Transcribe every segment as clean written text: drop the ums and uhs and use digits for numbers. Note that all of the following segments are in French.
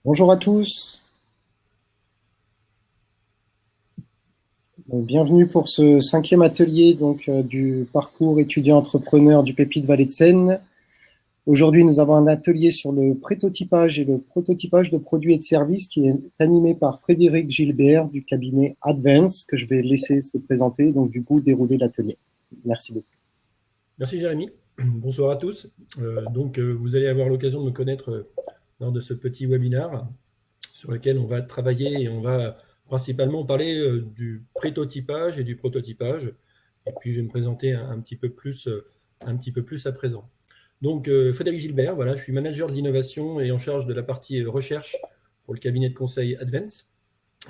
Bonjour à tous, bienvenue pour ce cinquième atelier du parcours étudiant-entrepreneur du Pépite Vallée de Seine. Aujourd'hui, nous avons un atelier sur le prototypage et le prototypage de produits et de services qui est animé par Frédéric Gilbert du cabinet Advance, que je vais laisser se présenter, donc du coup dérouler l'atelier. Merci beaucoup. Merci Jérémy. Bonsoir à tous. Vous allez avoir l'occasion de me connaître lors de ce petit webinaire sur lequel on va travailler et on va principalement parler du prototypage et du prototypage. Et puis je vais me présenter un petit peu plus à présent. Frédéric Gilbert, voilà, je suis manager de l'innovation et en charge de la partie recherche pour le cabinet de conseil Advance.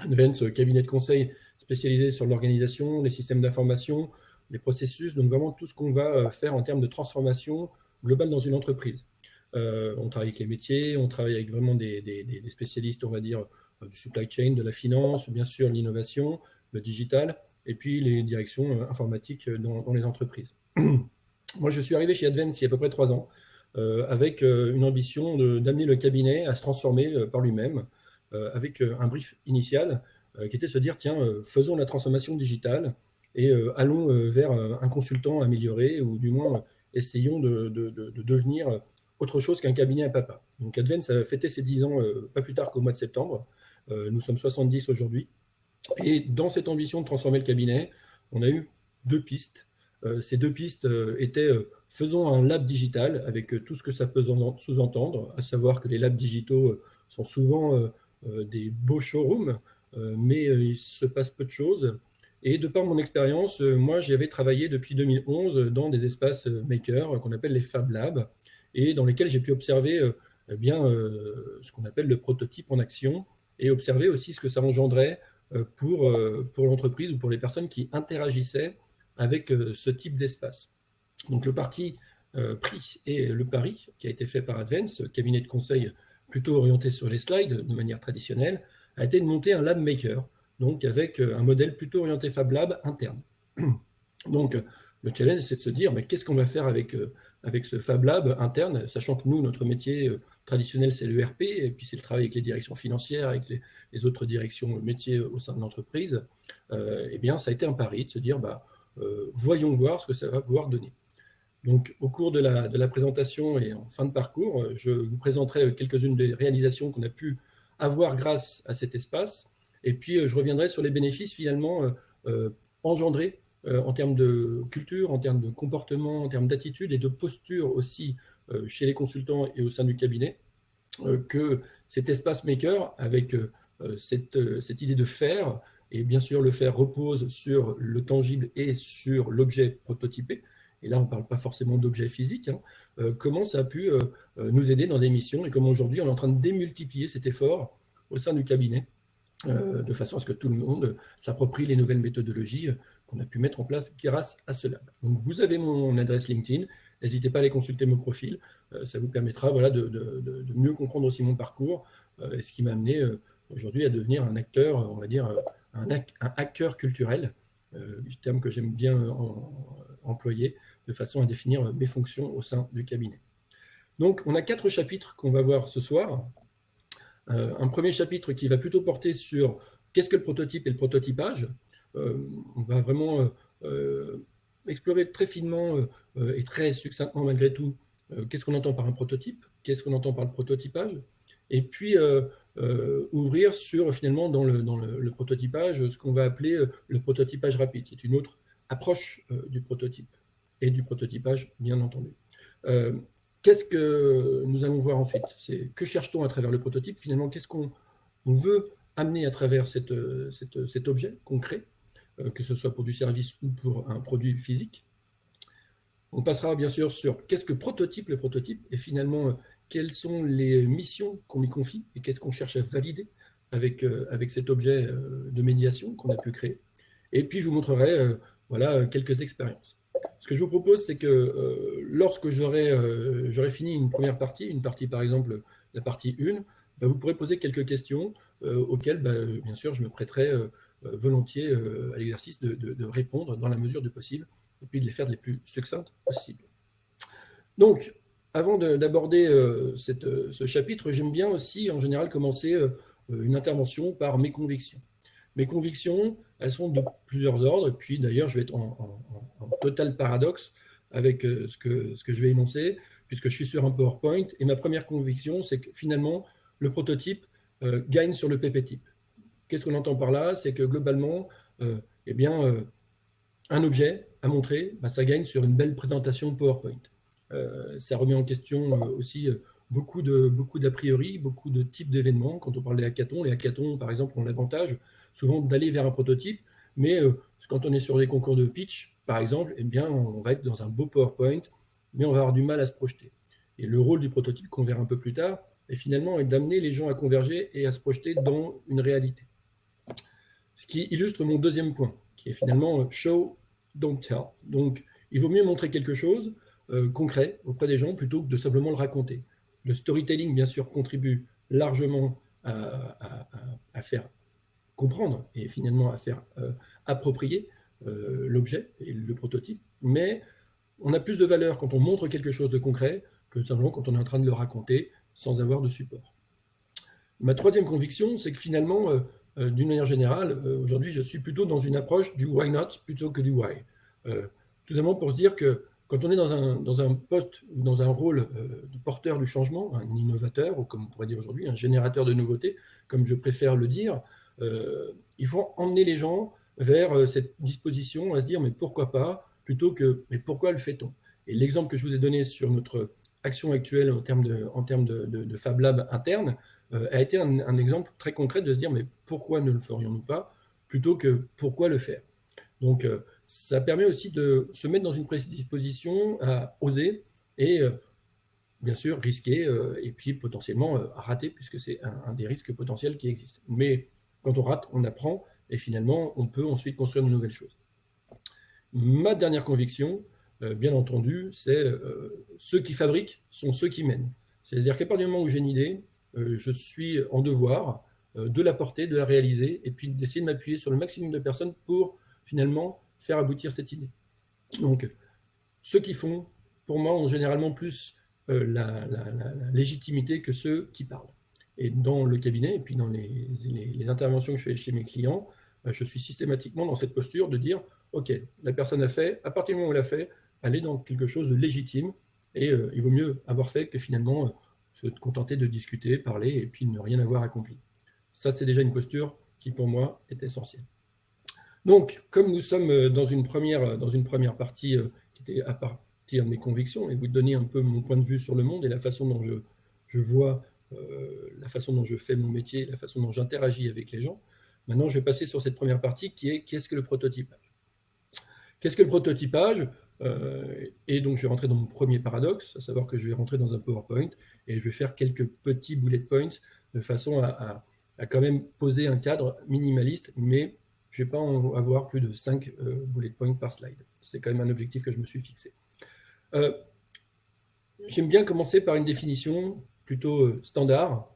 Advance, cabinet de conseil spécialisé sur l'organisation, les systèmes d'information, les processus, donc vraiment tout ce qu'on va faire en termes de transformation globale dans une entreprise. On travaille avec les métiers, on travaille avec vraiment des spécialistes, on va dire, du supply chain, de la finance, bien sûr l'innovation, le digital, et puis les directions informatiques dans les entreprises. Moi, je suis arrivé chez Advance il y a à peu près 3 ans, avec une ambition d'amener le cabinet à se transformer par lui-même, avec un brief initial qui était de se dire, tiens, faisons la transformation digitale et allons vers un consultant amélioré, ou du moins essayons de devenir autre chose qu'un cabinet à papa. Donc Advance a fêté ses 10 ans pas plus tard qu'au mois de septembre. Nous sommes 70 aujourd'hui. Et dans cette ambition de transformer le cabinet, on a eu deux pistes. Ces deux pistes étaient faisons un lab digital avec tout ce que ça peut sous-entendre, à savoir que les labs digitaux sont souvent des beaux showrooms, mais il se passe peu de choses. Et de par mon expérience, moi j'avais travaillé depuis 2011 dans des espaces makers qu'on appelle les Fab Labs, et dans lesquels j'ai pu observer ce qu'on appelle le prototype en action, et observer aussi ce que ça engendrait pour l'entreprise ou pour les personnes qui interagissaient avec ce type d'espace. Donc le parti pris et le pari qui a été fait par Advance, cabinet de conseil plutôt orienté sur les slides de manière traditionnelle, a été de monter un lab maker, donc avec un modèle plutôt orienté Fab Lab interne. Donc le challenge, c'est de se dire, mais qu'est-ce qu'on va faire avec ce Fab Lab interne, sachant que nous, notre métier traditionnel, c'est l'ERP, et puis c'est le travail avec les directions financières, avec les autres directions métiers au sein de l'entreprise. Eh bien, ça a été un pari de se dire, voyons voir ce que ça va pouvoir donner. Donc, au cours de la présentation et en fin de parcours, je vous présenterai quelques-unes des réalisations qu'on a pu avoir grâce à cet espace. Et puis, je reviendrai sur les bénéfices finalement engendrés en termes de culture, en termes de comportement, en termes d'attitude et de posture aussi chez les consultants et au sein du cabinet, que cet espace maker, avec cette idée de faire, et bien sûr le faire repose sur le tangible et sur l'objet prototypé, et là on ne parle pas forcément d'objet physique, hein, comment ça a pu nous aider dans des missions, et comment aujourd'hui on est en train de démultiplier cet effort au sein du cabinet, de façon à ce que tout le monde s'approprie les nouvelles méthodologies qu'on a pu mettre en place grâce à cela. Donc vous avez mon adresse LinkedIn, n'hésitez pas à aller consulter mon profil, ça vous permettra voilà, de mieux comprendre aussi mon parcours, et ce qui m'a amené aujourd'hui à devenir un acteur, on va dire un hacker culturel, terme que j'aime bien employer, de façon à définir mes fonctions au sein du cabinet. Donc on a 4 chapitres qu'on va voir ce soir. Un premier chapitre qui va plutôt porter sur qu'est-ce que le prototype et le prototypage. On va vraiment explorer très finement et très succinctement malgré tout qu'est-ce qu'on entend par un prototype, qu'est-ce qu'on entend par le prototypage, et puis ouvrir sur finalement dans le prototypage ce qu'on va appeler le prototypage rapide, qui est une autre approche du prototype et du prototypage, bien entendu. Qu'est-ce que nous allons voir ensuite? C'est que cherche-t-on à travers le prototype? Finalement, qu'est-ce qu'on veut amener à travers cet objet concret, que ce soit pour du service ou pour un produit physique? On passera bien sûr sur qu'est-ce que prototype le prototype, et finalement, quelles sont les missions qu'on lui confie et qu'est-ce qu'on cherche à valider avec cet objet de médiation qu'on a pu créer. Et puis, je vous montrerai voilà, quelques expériences. Ce que je vous propose, c'est que lorsque j'aurai fini une partie par exemple, la partie 1, vous pourrez poser quelques questions auxquelles, bien sûr, je me prêterai volontiers à l'exercice de répondre dans la mesure du possible, et puis de les faire les plus succinctes possible. Donc, avant d'aborder ce chapitre, j'aime bien aussi en général commencer une intervention par mes convictions. Mes convictions, elles sont de plusieurs ordres, et puis d'ailleurs je vais être en total paradoxe avec ce que je vais énoncer, puisque je suis sur un PowerPoint, et ma première conviction, c'est que finalement, le prototype gagne sur le PP-type. Qu'est-ce qu'on entend par là? C'est que globalement, eh bien, un objet à montrer, ça gagne sur une belle présentation PowerPoint. Ça remet en question aussi beaucoup d'a priori, beaucoup de types d'événements. Quand on parle des hackathons, par exemple, ont l'avantage souvent d'aller vers un prototype, mais quand on est sur des concours de pitch, par exemple, eh bien, on va être dans un beau PowerPoint, mais on va avoir du mal à se projeter. Et le rôle du prototype, qu'on verra un peu plus tard, est finalement d'amener les gens à converger et à se projeter dans une réalité. Ce qui illustre mon deuxième point, qui est finalement show, don't tell. Donc, il vaut mieux montrer quelque chose concret auprès des gens plutôt que de simplement le raconter. Le storytelling, bien sûr, contribue largement à faire comprendre et finalement à faire approprier l'objet et le prototype, mais on a plus de valeur quand on montre quelque chose de concret que simplement quand on est en train de le raconter sans avoir de support. Ma troisième conviction, c'est que finalement, d'une manière générale, aujourd'hui, je suis plutôt dans une approche du why not plutôt que du why. Tout simplement pour se dire que quand on est dans un poste ou dans un rôle de porteur du changement, un innovateur, ou comme on pourrait dire aujourd'hui, un générateur de nouveautés, comme je préfère le dire, il faut emmener les gens vers cette disposition à se dire mais pourquoi pas, plutôt que mais pourquoi le fait-on? Et l'exemple que je vous ai donné sur notre action actuelle en termes de Fab Lab interne a été un exemple très concret de se dire mais pourquoi ne le ferions-nous pas, plutôt que pourquoi le faire? Donc ça permet aussi de se mettre dans une prédisposition à oser et bien sûr risquer et puis potentiellement rater, puisque c'est un des risques potentiels qui existent. Mais quand on rate, on apprend et finalement on peut ensuite construire de nouvelles choses. Ma dernière conviction, bien entendu, c'est ceux qui fabriquent sont ceux qui mènent. C'est-à-dire qu'à partir du moment où j'ai une idée, je suis en devoir de la porter, de la réaliser, et puis d'essayer de m'appuyer sur le maximum de personnes pour finalement faire aboutir cette idée. Donc, ceux qui font, pour moi, ont généralement plus la légitimité que ceux qui parlent. Et dans le cabinet, et puis dans les interventions que je fais chez mes clients, je suis systématiquement dans cette posture de dire, OK, la personne a fait, à partir du moment où elle a fait, elle est dans quelque chose de légitime, et il vaut mieux avoir fait que finalement se contenter de discuter, parler, et puis ne rien avoir accompli. Ça, c'est déjà une posture qui, pour moi, est essentielle. Donc, comme nous sommes dans une première partie qui était à partir de mes convictions, et vous donner un peu mon point de vue sur le monde et la façon dont je vois, la façon dont je fais mon métier, la façon dont j'interagis avec les gens, maintenant je vais passer sur cette première partie qui est qu'est-ce que le prototypage? Qu'est-ce que le prototypage? Et donc je vais rentrer dans mon premier paradoxe, à savoir que je vais rentrer dans un PowerPoint et je vais faire quelques petits bullet points de façon à quand même poser un cadre minimaliste, mais je ne vais pas en avoir plus de 5 bullet points par slide. C'est quand même un objectif que je me suis fixé. J'aime bien commencer par une définition plutôt standard,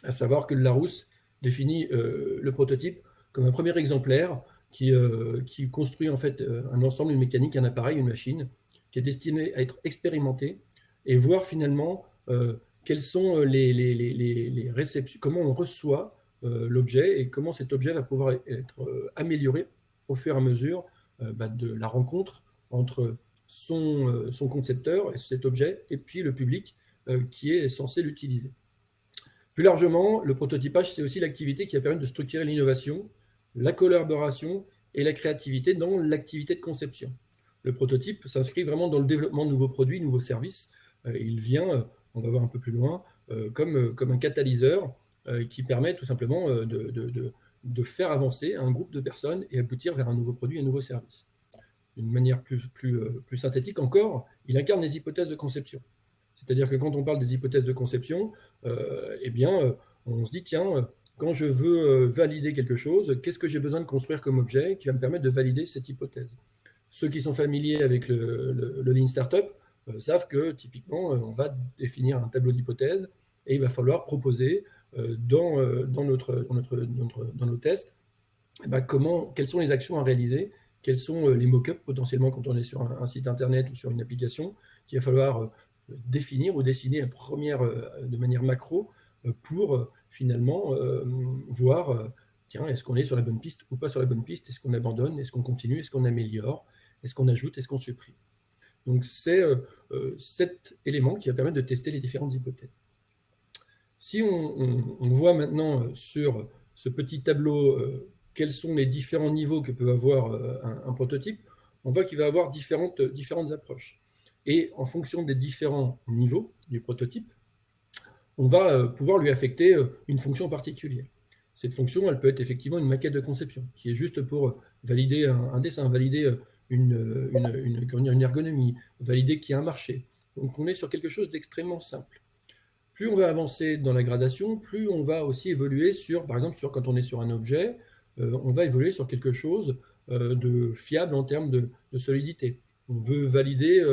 à savoir que le Larousse définit le prototype comme un premier exemplaire qui construit en fait un ensemble, une mécanique, un appareil, une machine, qui est destiné à être expérimenté et voir finalement quelles sont les réceptions, comment on reçoit l'objet et comment cet objet va pouvoir être amélioré au fur et à mesure de la rencontre entre son concepteur, cet objet, et puis le public qui est censé l'utiliser. Plus largement, le prototypage, c'est aussi l'activité qui va permettre de structurer l'innovation, la collaboration et la créativité dans l'activité de conception. Le prototype s'inscrit vraiment dans le développement de nouveaux produits, de nouveaux services. Il vient, on va voir un peu plus loin, comme un catalyseur qui permet tout simplement de faire avancer un groupe de personnes et aboutir vers un nouveau produit, un nouveau service. D'une manière plus synthétique encore, il incarne les hypothèses de conception. C'est-à-dire que quand on parle des hypothèses de conception, eh bien, on se dit, tiens, quand je veux valider quelque chose, qu'est-ce que j'ai besoin de construire comme objet qui va me permettre de valider cette hypothèse? Ceux qui sont familiers avec le Lean Startup savent que typiquement, on va définir un tableau d'hypothèses et il va falloir proposer dans nos tests quelles sont les actions à réaliser, quels sont les mock-ups potentiellement quand on est sur un site internet ou sur une application qu'il va falloir définir ou dessiner de manière macro pour finalement voir, tiens, est-ce qu'on est sur la bonne piste ou pas sur la bonne piste? Est-ce qu'on abandonne? Est-ce qu'on continue? Est-ce qu'on améliore? Est-ce qu'on ajoute? Est-ce qu'on supprime? Donc c'est cet élément qui va permettre de tester les différentes hypothèses. Si on voit maintenant sur ce petit tableau quels sont les différents niveaux que peut avoir un prototype, on voit qu'il va avoir différentes approches. Et en fonction des différents niveaux du prototype, on va pouvoir lui affecter une fonction particulière. Cette fonction, elle peut être effectivement une maquette de conception, qui est juste pour valider un dessin, valider une ergonomie, valider qu'il y a un marché. Donc on est sur quelque chose d'extrêmement simple. Plus on va avancer dans la gradation, plus on va aussi évoluer sur, par exemple, quand on est sur un objet, on va évoluer sur quelque chose de fiable en termes de solidité. On veut valider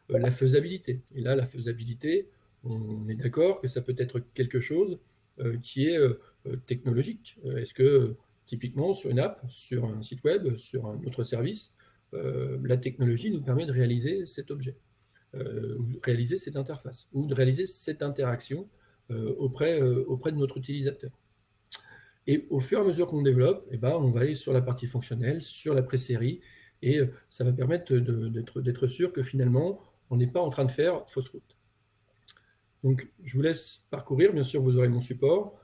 la faisabilité. Et là, la faisabilité, on est d'accord que ça peut être quelque chose qui est technologique. Est-ce que, typiquement, sur une app, sur un site web, sur un autre service, la technologie nous permet de réaliser cet objet, de réaliser cette interface, ou de réaliser cette interaction auprès de notre utilisateur. Et au fur et à mesure qu'on développe, on va aller sur la partie fonctionnelle, sur la pré-série, et ça va permettre d'être sûr que finalement, on n'est pas en train de faire fausse route. Donc, je vous laisse parcourir. Bien sûr, vous aurez mon support.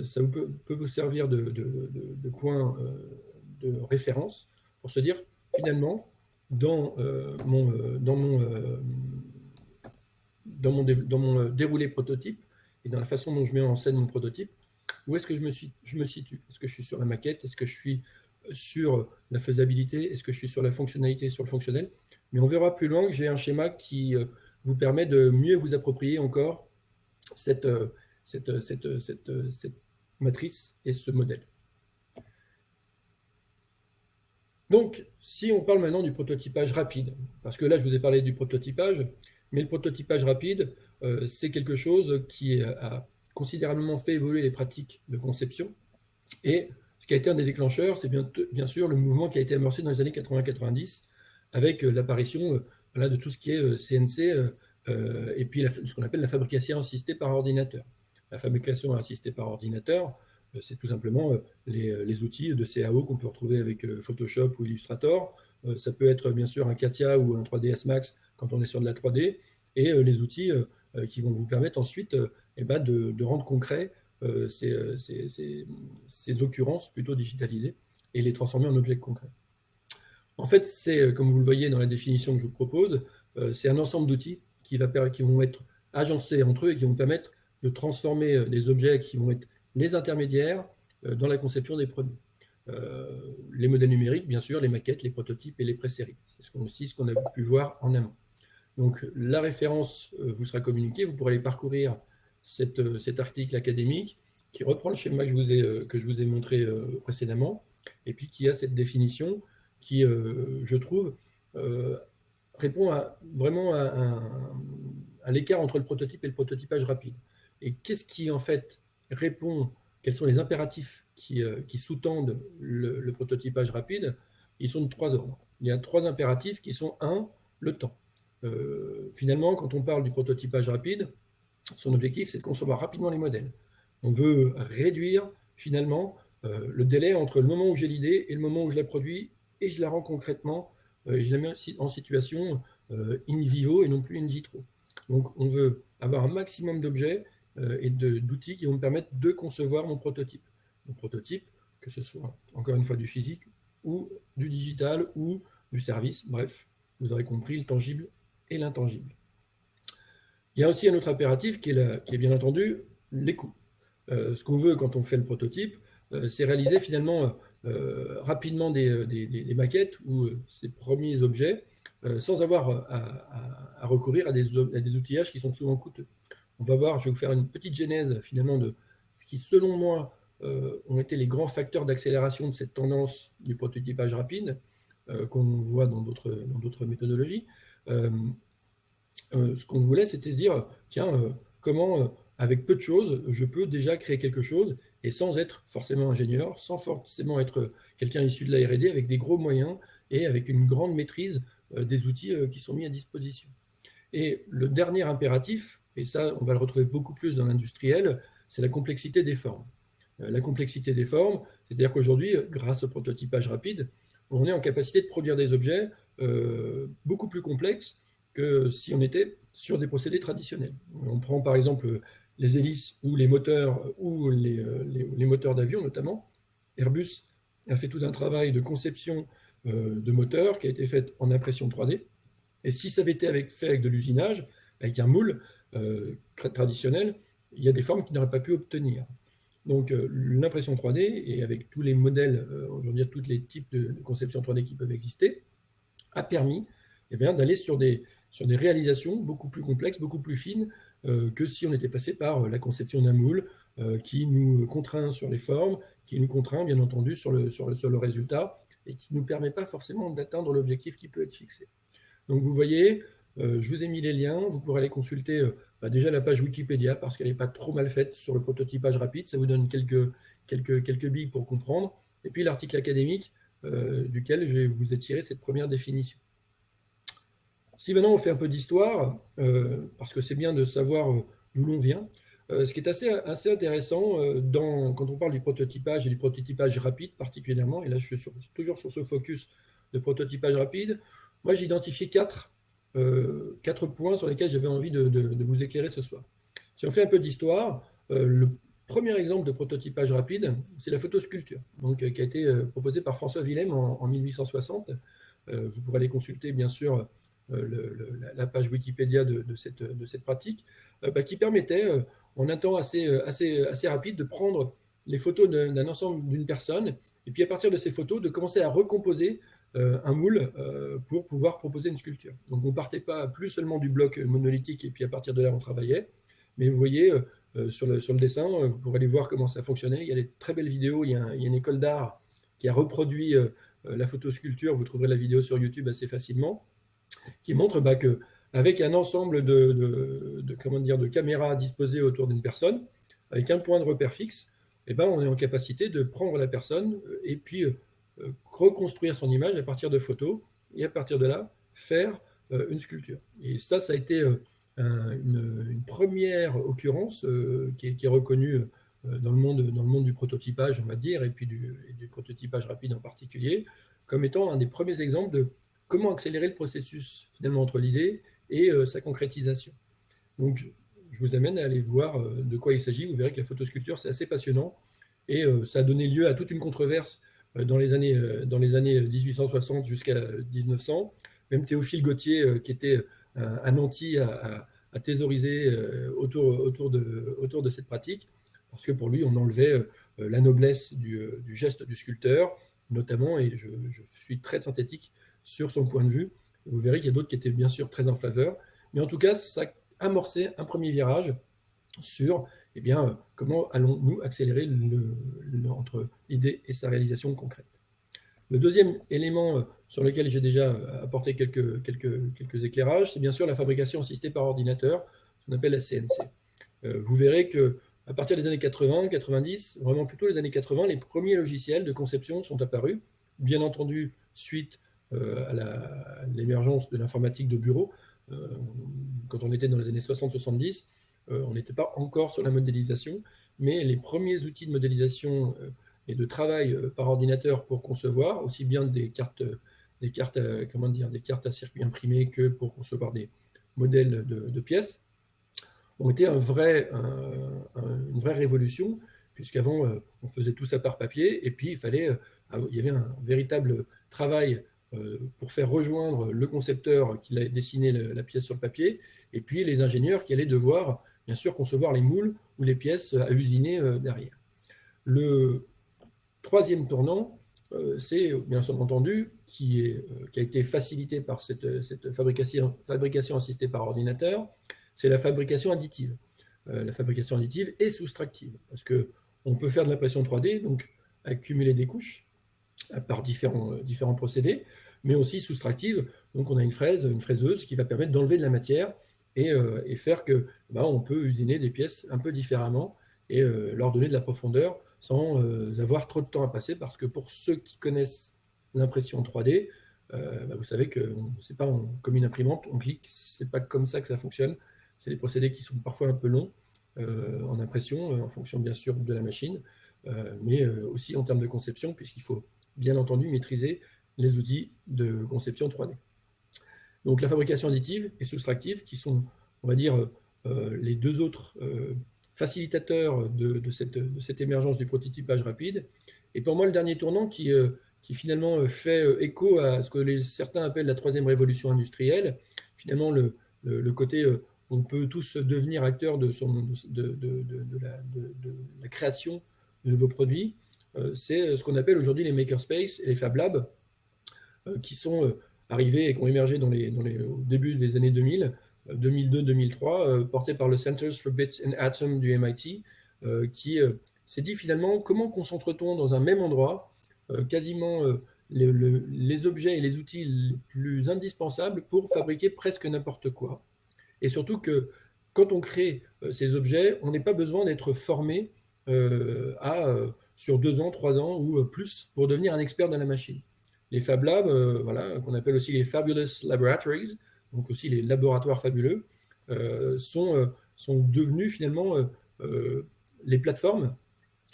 Ça peut vous servir de point de référence pour se dire, finalement, dans mon déroulé prototype et dans la façon dont je mets en scène mon prototype, où est-ce que je me situe? Est-ce que je suis sur la maquette? Est-ce que je suis sur la faisabilité? Est-ce que je suis sur la fonctionnalité, sur le fonctionnel? Mais on verra plus loin que j'ai un schéma qui vous permet de mieux vous approprier encore cette matrice et ce modèle. Donc, si on parle maintenant du prototypage rapide, parce que là, je vous ai parlé du prototypage, mais le prototypage rapide, c'est quelque chose qui a considérablement fait évoluer les pratiques de conception. Et ce qui a été un des déclencheurs, c'est bien sûr le mouvement qui a été amorcé dans les années 80-90 avec l'apparition de tout ce qui est CNC et puis ce qu'on appelle la fabrication assistée par ordinateur. La fabrication assistée par ordinateur, c'est tout simplement les outils de CAO qu'on peut retrouver avec Photoshop ou Illustrator. Ça peut être bien sûr un CATIA ou un 3ds Max quand on est sur de la 3D, et les outils qui vont vous permettre ensuite de rendre concret ces occurrences plutôt digitalisées et les transformer en objets concrets. En fait, c'est, comme vous le voyez dans la définition que je vous propose, c'est un ensemble d'outils qui vont être agencés entre eux et qui vont permettre de transformer des objets qui vont être les intermédiaires dans la conception des produits. Les modèles numériques, bien sûr, les maquettes, les prototypes et les pré-séries. C'est aussi ce qu'on a pu voir en amont. Donc la référence vous sera communiquée, vous pourrez aller parcourir cet article académique qui reprend le schéma que je vous ai montré précédemment, et puis qui a cette définition qui, je trouve, répond vraiment à l'écart entre le prototype et le prototypage rapide. Et qu'est-ce qui, en fait, répond, quels sont les impératifs qui sous-tendent le prototypage rapide? Ils sont de 3 ordres. Il y a 3 impératifs qui sont, 1, le temps. Finalement, quand on parle du prototypage rapide, son objectif, c'est de concevoir rapidement les modèles. On veut réduire, finalement, le délai entre le moment où j'ai l'idée et le moment où je la produis, et je la rends concrètement, et je la mets en situation in vivo et non plus in vitro. Donc, on veut avoir un maximum d'objets et d'outils qui vont me permettre de concevoir mon prototype. Mon prototype, que ce soit, encore une fois, du physique, ou du digital, ou du service, bref, vous aurez compris, le tangible et l'intangible. Il y a aussi un autre impératif qui est bien entendu les coûts. Ce qu'on veut quand on fait le prototype, c'est réaliser finalement rapidement des maquettes ou ces premiers objets sans avoir à recourir à des outillages qui sont souvent coûteux. On va voir, je vais vous faire une petite genèse finalement de ce qui, selon moi, ont été les grands facteurs d'accélération de cette tendance du prototypage rapide qu'on voit dans d'autres méthodologies. Ce qu'on voulait, c'était se dire, tiens, comment, avec peu de choses, je peux déjà créer quelque chose, et sans être forcément ingénieur, sans forcément être quelqu'un issu de la R&D, avec des gros moyens et avec une grande maîtrise des outils qui sont mis à disposition. Et le dernier impératif, et ça on va le retrouver beaucoup plus dans l'industriel, c'est la complexité des formes. La complexité des formes, c'est-à-dire qu'aujourd'hui, grâce au prototypage rapide, on est en capacité de produire des objets beaucoup plus complexes que si on était sur des procédés traditionnels. On prend par exemple les hélices ou les moteurs ou les moteurs d'avion notamment. Airbus a fait tout un travail de conception de moteurs qui a été fait en impression 3D. Et si ça avait été fait avec de l'usinage, avec un moule traditionnel, il y a des formes qu'il n'aurait pas pu obtenir. Donc l'impression 3D, et avec tous les modèles, je veux dire tous les types de conception 3D qui peuvent exister, a permis d'aller sur des réalisations beaucoup plus complexes, beaucoup plus fines que si on était passé par la conception d'un moule qui nous contraint sur les formes, qui nous contraint bien entendu sur le résultat et qui ne nous permet pas forcément d'atteindre l'objectif qui peut être fixé. Donc vous voyez, je vous ai mis les liens, vous pourrez aller consulter déjà la page Wikipédia parce qu'elle n'est pas trop mal faite sur le prototypage rapide, ça vous donne quelques billes pour comprendre, et puis l'article académique duquel je vous ai tiré cette première définition. Si maintenant on fait un peu d'histoire, parce que c'est bien de savoir d'où l'on vient, ce qui est assez intéressant quand on parle du prototypage et du prototypage rapide particulièrement, et là je suis toujours sur ce focus de prototypage rapide, moi j'ai identifié quatre points sur lesquels j'avais envie de vous éclairer ce soir. Si on fait un peu d'histoire, le premier exemple de prototypage rapide, c'est la photosculpture, donc, qui a été proposée par François Willem en 1860. Vous pourrez aller consulter bien sûr la page Wikipédia de cette pratique, qui permettait en un temps assez rapide de prendre les photos d'un ensemble d'une personne, et puis à partir de ces photos, de commencer à recomposer un moule pour pouvoir proposer une sculpture. Donc on ne partait pas plus seulement du bloc monolithique, et puis à partir de là on travaillait, mais vous voyez sur le dessin, vous pourrez aller voir comment ça fonctionnait. Il y a des très belles vidéos, il y a une école d'art qui a reproduit la photosculpture, vous trouverez la vidéo sur YouTube assez facilement, qui montre qu'avec un ensemble de caméras disposées autour d'une personne, avec un point de repère fixe, on est en capacité de prendre la personne et puis reconstruire son image à partir de photos, et à partir de là, faire une sculpture. Et ça a été une première occurrence qui est reconnue dans le monde du prototypage, on va dire, et puis du prototypage rapide en particulier, comme étant un des premiers exemples de comment accélérer le processus finalement entre l'idée et sa concrétisation. Donc je vous amène à aller voir de quoi il s'agit. Vous verrez que la photosculpture, c'est assez passionnant, et ça a donné lieu à toute une controverse dans les années 1860 jusqu'à 1900. Même Théophile Gautier, qui était un nanti, a thésaurisé autour de cette pratique, parce que pour lui, on enlevait la noblesse du geste du sculpteur, notamment, et je suis très synthétique sur son point de vue. Vous verrez qu'il y a d'autres qui étaient bien sûr très en faveur, mais en tout cas, ça a amorcé un premier virage sur comment allons-nous accélérer entre l'idée et sa réalisation concrète. Le deuxième élément sur lequel j'ai déjà apporté quelques éclairages, c'est bien sûr la fabrication assistée par ordinateur, ce qu'on appelle la CNC. Vous verrez qu'à partir des années 80, 90, vraiment plutôt les années 80, les premiers logiciels de conception sont apparus, bien entendu suite à l'émergence de l'informatique de bureau. Quand on était dans les années 60-70, on n'était pas encore sur la modélisation, mais les premiers outils de modélisation et de travail par ordinateur pour concevoir, aussi bien des cartes à circuit imprimé que pour concevoir des modèles de pièces, ont été une vraie révolution, puisqu'avant, on faisait tout ça par papier, et puis il y avait un véritable travail pour faire rejoindre le concepteur qui a dessiné la pièce sur le papier, et puis les ingénieurs qui allaient devoir, bien sûr, concevoir les moules ou les pièces à usiner derrière. Le troisième tournant, c'est bien entendu qui a été facilité par cette fabrication assistée par ordinateur, c'est la fabrication additive. La fabrication additive et soustractive, parce qu'on peut faire de l'impression 3D, donc accumuler des couches par différents procédés, mais aussi soustractive, donc on a une fraiseuse qui va permettre d'enlever de la matière et faire que on peut usiner des pièces un peu différemment et leur donner de la profondeur sans avoir trop de temps à passer, parce que pour ceux qui connaissent l'impression 3D, vous savez que c'est pas comme une imprimante, on clique, c'est pas comme ça que ça fonctionne. C'est des procédés qui sont parfois un peu longs en impression, en fonction bien sûr de la machine, mais aussi en termes de conception, puisqu'il faut bien entendu maîtriser les outils de conception 3D. Donc la fabrication additive et soustractive, qui sont, on va dire, les deux autres facilitateurs de cette émergence du prototypage rapide. Et pour moi, le dernier tournant qui finalement fait écho à ce que certains appellent la troisième révolution industrielle, finalement le côté on peut tous devenir acteurs de la création de nouveaux produits, c'est ce qu'on appelle aujourd'hui les makerspace et les Fab Labs, qui sont arrivés et qui ont émergé au début des années 2000, 2002-2003, portés par le Centers for Bits and Atoms du MIT, qui s'est dit finalement comment concentre-t-on dans un même endroit quasiment les objets et les outils les plus indispensables pour fabriquer presque n'importe quoi. Et surtout que quand on crée ces objets, on n'est pas besoin d'être formé sur 2 ans, 3 ans ou plus pour devenir un expert dans la machine. Les Fab Labs, voilà, qu'on appelle aussi les Fabulous Laboratories, donc aussi les laboratoires fabuleux, sont devenus finalement les plateformes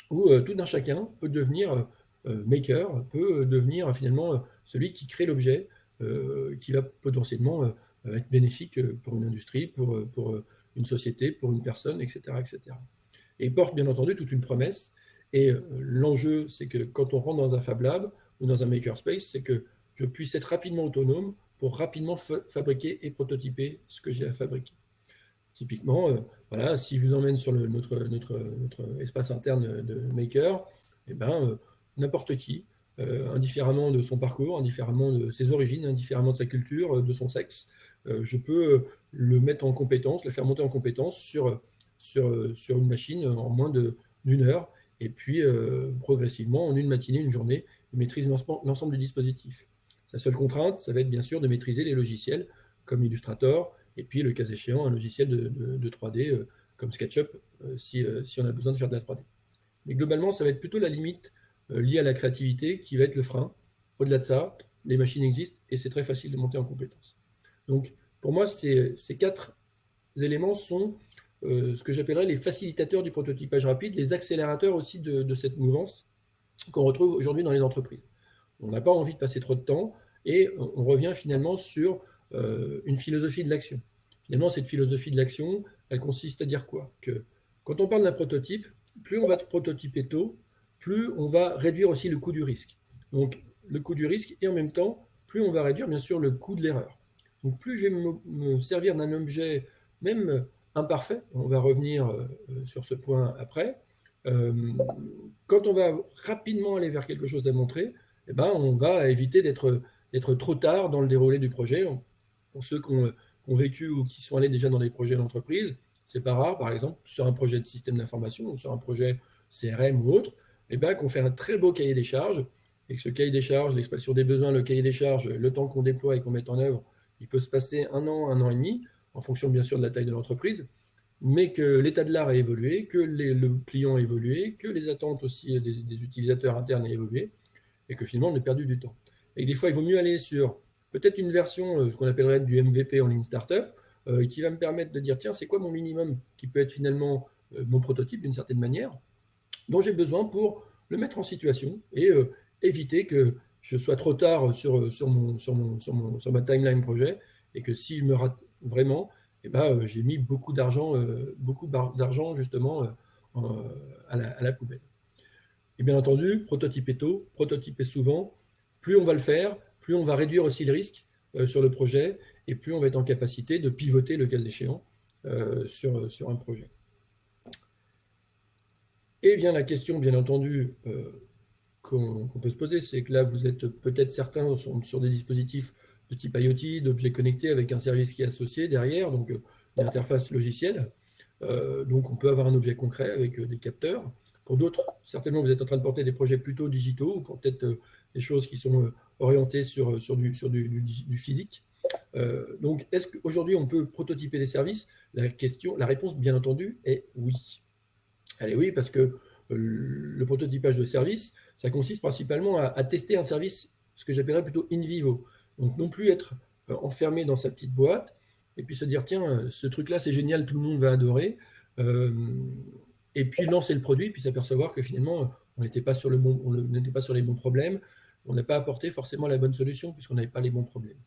où tout un chacun peut devenir maker, peut devenir finalement celui qui crée l'objet, qui va potentiellement être bénéfique pour une industrie, pour une société, pour une personne, etc., etc. Et il porte bien entendu toute une promesse. Et l'enjeu, c'est que quand on rentre dans un Fab Lab ou dans un makerspace, c'est que je puisse être rapidement autonome pour rapidement fabriquer et prototyper ce que j'ai à fabriquer. Typiquement, voilà, si je vous emmène sur notre espace interne de maker, eh ben, n'importe qui, indifféremment de son parcours, indifféremment de ses origines, indifféremment de sa culture, de son sexe, je peux le mettre en compétence, le faire monter en compétence sur une machine en moins d'une heure, et puis progressivement, en une matinée, une journée, il maîtrise l'ensemble du dispositif. Sa seule contrainte, ça va être bien sûr de maîtriser les logiciels comme Illustrator, et puis le cas échéant, un logiciel de 3D comme SketchUp, si on a besoin de faire de la 3D. Mais globalement, ça va être plutôt la limite liée à la créativité qui va être le frein. Au-delà de ça, les machines existent et c'est très facile de monter en compétence. Donc, pour moi, ces 4 éléments sont ce que j'appellerais les facilitateurs du prototypage rapide, les accélérateurs aussi de cette mouvance qu'on retrouve aujourd'hui dans les entreprises. On n'a pas envie de passer trop de temps et on revient finalement sur une philosophie de l'action. Finalement, cette philosophie de l'action, elle consiste à dire quoi? Que quand on parle d'un prototype, plus on va prototyper tôt, plus on va réduire aussi le coût du risque. Donc, le coût du risque et en même temps, plus on va réduire bien sûr le coût de l'erreur. Donc, plus je vais me servir d'un objet, même imparfait, on va revenir sur ce point après, quand on va rapidement aller vers quelque chose à montrer, eh ben, on va éviter d'être trop tard dans le déroulé du projet. Pour ceux qui ont vécu ou qui sont allés déjà dans des projets d'entreprise, c'est pas rare, par exemple, sur un projet de système d'information ou sur un projet CRM ou autre, eh ben, qu'on fait un très beau cahier des charges et que ce cahier des charges, l'expression des besoins, le cahier des charges, le temps qu'on déploie et qu'on met en œuvre, il peut se passer 1 an et demi, en fonction bien sûr de la taille de l'entreprise, mais que l'état de l'art a évolué, que le client a évolué, que les attentes aussi des utilisateurs internes aient évolué, et que finalement on a perdu du temps. Et des fois, il vaut mieux aller sur peut-être une version, ce qu'on appellerait du MVP en ligne startup, qui va me permettre de dire, tiens, c'est quoi mon minimum qui peut être finalement mon prototype d'une certaine manière, dont j'ai besoin pour le mettre en situation et éviter que je sois trop tard sur ma timeline projet et que si je me rate vraiment, eh ben, j'ai mis beaucoup d'argent justement à la poubelle. Et bien entendu, prototyper tôt, prototyper souvent, plus on va le faire, plus on va réduire aussi le risque sur le projet et plus on va être en capacité de pivoter le cas échéant sur un projet. Et bien la question, bien entendu, qu'on peut se poser, c'est que là, vous êtes peut-être certains sur des dispositifs de type IoT, d'objets connectés avec un service qui est associé derrière, donc une interface logicielle. Donc on peut avoir un objet concret avec des capteurs. Pour d'autres, certainement, vous êtes en train de porter des projets plutôt digitaux, ou pour peut-être des choses qui sont orientées sur du physique. Donc, est-ce qu'aujourd'hui, on peut prototyper des services? La réponse, bien entendu, est oui. Elle est oui, parce que le prototypage de service, ça consiste principalement à tester un service, ce que j'appellerais plutôt in vivo. Donc non plus être enfermé dans sa petite boîte et puis se dire tiens, ce truc-là c'est génial, tout le monde va adorer, et puis lancer le produit, puis s'apercevoir que finalement on n'était pas sur les bons problèmes, on n'a pas apporté forcément la bonne solution puisqu'on n'avait pas les bons problèmes.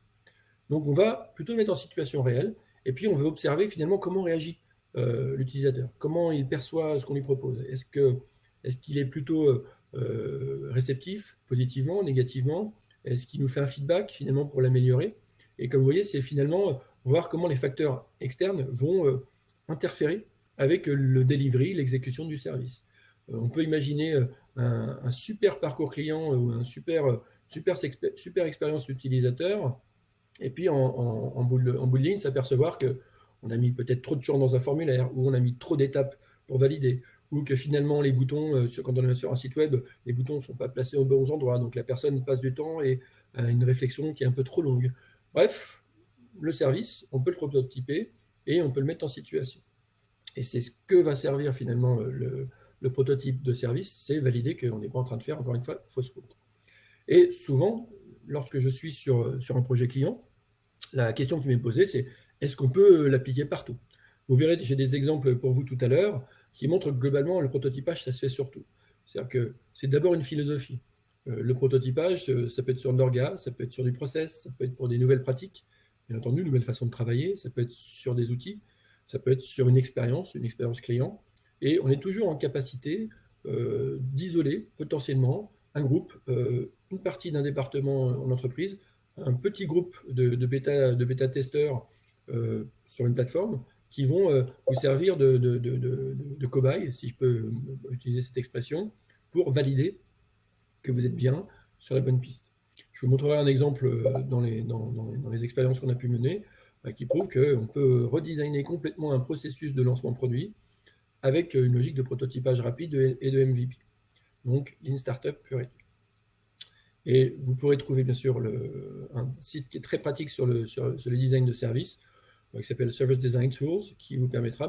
Donc on va plutôt le mettre en situation réelle et puis on veut observer finalement comment réagit l'utilisateur, comment il perçoit ce qu'on lui propose. Est-ce qu'il est plutôt réceptif, positivement, négativement? Est-ce qu'il nous fait un feedback finalement pour l'améliorer? Et comme vous voyez, c'est finalement voir comment les facteurs externes vont interférer avec le delivery, l'exécution du service. On peut imaginer un super parcours client ou un super expérience utilisateur, et puis en bout de ligne, s'apercevoir qu'on a mis peut-être trop de champs dans un formulaire, ou on a mis trop d'étapes pour valider, ou que finalement les boutons, quand on est sur un site web, les boutons ne sont pas placés aux bons endroits, donc la personne passe du temps et a une réflexion qui est un peu trop longue. Bref, le service, on peut le prototyper et on peut le mettre en situation. Et c'est ce que va servir finalement le prototype de service, c'est valider qu'on n'est pas en train de faire, encore une fois, fausse route. Et souvent, lorsque je suis sur un projet client, la question qui m'est posée, c'est est-ce qu'on peut l'appliquer partout? Vous verrez, j'ai des exemples pour vous tout à l'heure qui montrent que globalement, le prototypage, ça se fait surtout. C'est-à-dire que c'est d'abord une philosophie. Le prototypage, ça peut être sur de l'orga, ça peut être sur du process, ça peut être pour des nouvelles pratiques, bien entendu, une nouvelle façon de travailler, ça peut être sur des outils, ça peut être sur une expérience client. Et on est toujours en capacité d'isoler potentiellement un groupe, une partie d'un département en entreprise, un petit groupe de bêta-testeurs sur une plateforme qui vont vous servir de cobaye, si je peux utiliser cette expression, pour valider que vous êtes bien sur la bonne piste. Je vous montrerai un exemple dans les expériences qu'on a pu mener qui prouve qu'on peut redesigner complètement un processus de lancement de produit avec une logique de prototypage rapide et de MVP. Donc, Lean Startup pur et dur. Et vous pourrez trouver bien sûr un site qui est très pratique sur le design de service, qui s'appelle Service Design Tools, qui vous permettra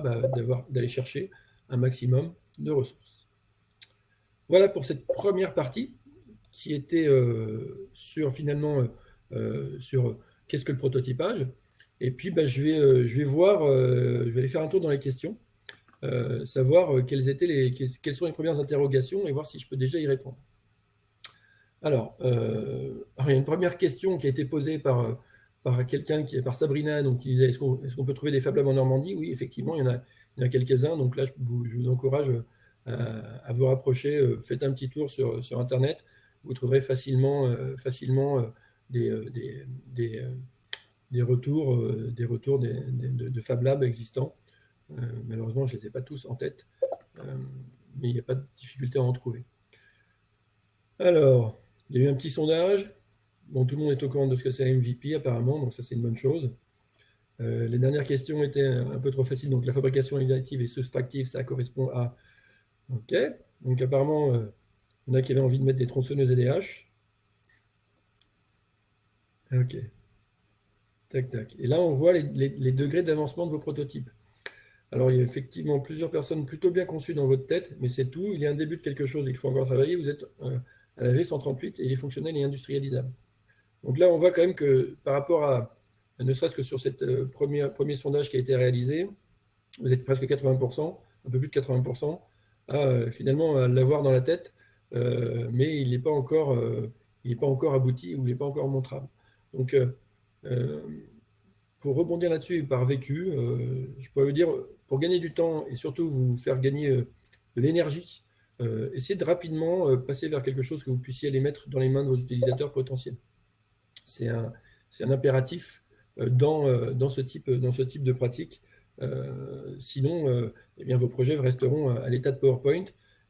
d'aller chercher un maximum de ressources. Voilà pour cette première partie qui était sur finalement sur qu'est-ce que le prototypage. Et puis je vais aller faire un tour dans les questions, savoir quelles sont les premières interrogations et voir si je peux déjà y répondre. Alors, il y a une première question qui a été posée par par Sabrina, donc qui disait est-ce qu'on peut trouver des Fab Labs en Normandie? Oui, effectivement, il y en a quelques-uns. Donc là, je vous encourage à vous rapprocher. Faites un petit tour sur Internet. Vous trouverez facilement des retours, de Fab Labs existants. Malheureusement, je ne les ai pas tous en tête, mais il n'y a pas de difficulté à en trouver. Alors, il y a eu un petit sondage. Bon, tout le monde est au courant de ce que c'est MVP apparemment, donc ça c'est une bonne chose. Les dernières questions étaient un peu trop faciles, donc la fabrication additive et soustractive, ça correspond à... Ok, donc apparemment, il y en a qui avaient envie de mettre des tronçonneuses et des haches. Ok. Tac, tac. Et là, on voit les degrés d'avancement de vos prototypes. Alors, il y a effectivement plusieurs personnes plutôt bien conçues dans votre tête, mais c'est tout. Il y a un début de quelque chose, il faut encore travailler. Vous êtes à la V138 et il est fonctionnel et industrialisable. Donc là, on voit quand même que par rapport à, ne serait-ce que sur cette premier sondage qui a été réalisé, vous êtes presque 80%, un peu plus de 80%, à finalement l'avoir dans la tête, mais il n'est pas encore abouti ou il n'est pas encore montrable. Donc, pour rebondir là-dessus par vécu, je pourrais vous dire, pour gagner du temps et surtout vous faire gagner de l'énergie, essayez de rapidement passer vers quelque chose que vous puissiez aller mettre dans les mains de vos utilisateurs potentiels. C'est un impératif dans ce type de pratique. Sinon, eh bien, vos projets resteront à l'état de PowerPoint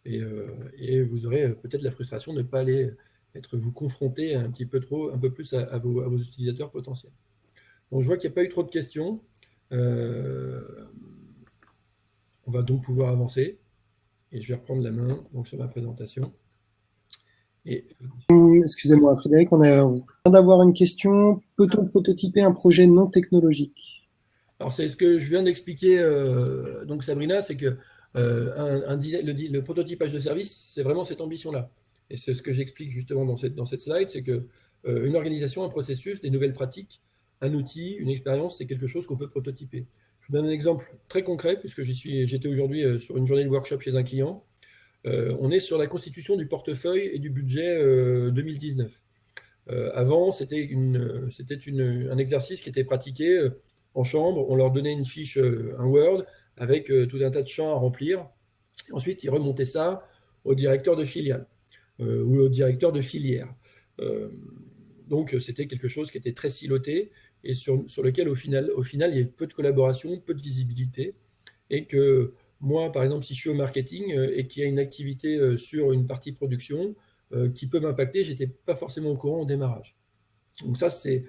et vous aurez peut-être la frustration de ne pas aller vous confronter un peu plus à vos utilisateurs potentiels. Donc, je vois qu'il n'y a pas eu trop de questions. On va donc pouvoir avancer. Et je vais reprendre la main donc, sur ma présentation. Excusez-moi, Frédéric, on vient d'avoir une question. Peut-on prototyper un projet non technologique? Alors, c'est ce que je viens d'expliquer, donc Sabrina, c'est que le prototypage de service, c'est vraiment cette ambition-là. Et c'est ce que j'explique justement dans cette slide, c'est que une organisation, un processus, des nouvelles pratiques, un outil, une expérience, c'est quelque chose qu'on peut prototyper. Je vous donne un exemple très concret, puisque j'étais aujourd'hui sur une journée de workshop chez un client. On est sur la constitution du portefeuille et du budget 2019. Avant, c'était un exercice qui était pratiqué en chambre. On leur donnait une fiche, un Word, avec tout un tas de champs à remplir. Ensuite, ils remontaient ça au directeur de filiale ou au directeur de filière. Donc, c'était quelque chose qui était très siloté et sur lequel, au final, il y avait peu de collaboration, peu de visibilité. Et que moi, par exemple, si je suis au marketing et qu'il y a une activité sur une partie production qui peut m'impacter, je n'étais pas forcément au courant au démarrage. Donc ça, c'est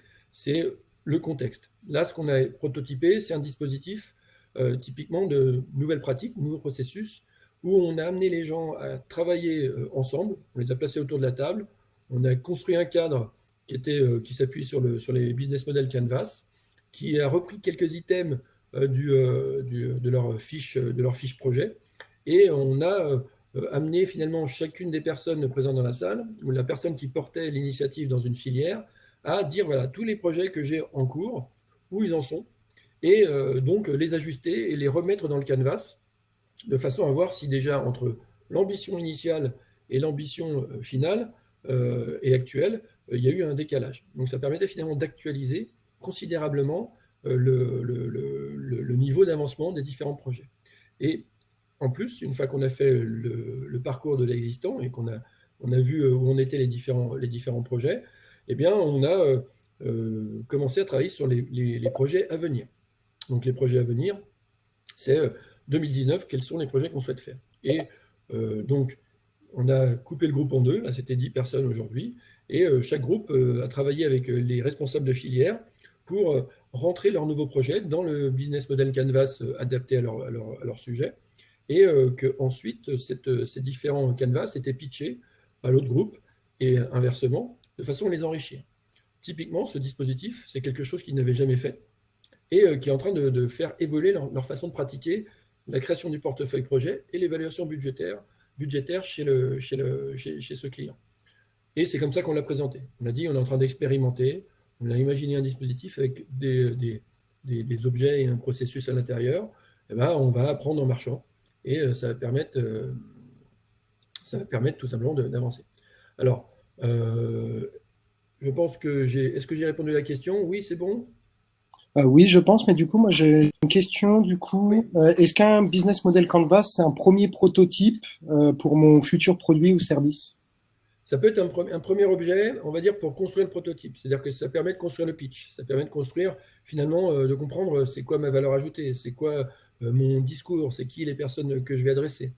le contexte. Là, ce qu'on a prototypé, c'est un dispositif typiquement de nouvelles pratiques, nouveaux processus, où on a amené les gens à travailler ensemble, on les a placés autour de la table, on a construit un cadre qui s'appuie sur les business model Canvas, qui a repris quelques items de leur fiche projet, et on a amené finalement chacune des personnes présentes dans la salle, ou la personne qui portait l'initiative dans une filière, à dire voilà tous les projets que j'ai en cours, où ils en sont, et donc les ajuster et les remettre dans le canvas, de façon à voir si déjà entre l'ambition initiale et l'ambition finale et actuelle, il y a eu un décalage. Donc ça permettait finalement d'actualiser considérablement le niveau d'avancement des différents projets. Et en plus, une fois qu'on a fait le parcours de l'existant et qu'on a vu où en étaient les différents projets, eh bien, on a commencé à travailler sur les projets à venir. Donc les projets à venir, c'est 2019, quels sont les projets qu'on souhaite faire. Et donc, on a coupé le groupe en deux, là c'était 10 personnes aujourd'hui, et chaque groupe a travaillé avec les responsables de filière pour rentrer leurs nouveaux projets dans le business model Canvas adapté à leur sujet, et qu'ensuite ces différents Canvas étaient pitchés à l'autre groupe, et inversement, de façon à les enrichir. Typiquement, ce dispositif, c'est quelque chose qu'ils n'avaient jamais fait, et qui est en train de faire évoluer leur façon de pratiquer la création du portefeuille projet et l'évaluation budgétaire chez ce client. Et c'est comme ça qu'on l'a présenté. On a dit on est en train d'expérimenter, on a imaginé un dispositif avec des objets et un processus à l'intérieur, et ben, on va apprendre en marchant, et ça va permettre tout simplement d'avancer. Alors, je pense que est-ce que j'ai répondu à la question? Oui, c'est bon? Oui, je pense, mais du coup, moi j'ai une question. Du coup, est-ce qu'un business model Canvas, c'est un premier prototype pour mon futur produit ou service? Ça peut être un premier objet, on va dire, pour construire le prototype. C'est-à-dire que ça permet de construire le pitch. Ça permet de construire, finalement, de comprendre c'est quoi ma valeur ajoutée, c'est quoi mon discours, c'est qui les personnes que je vais adresser.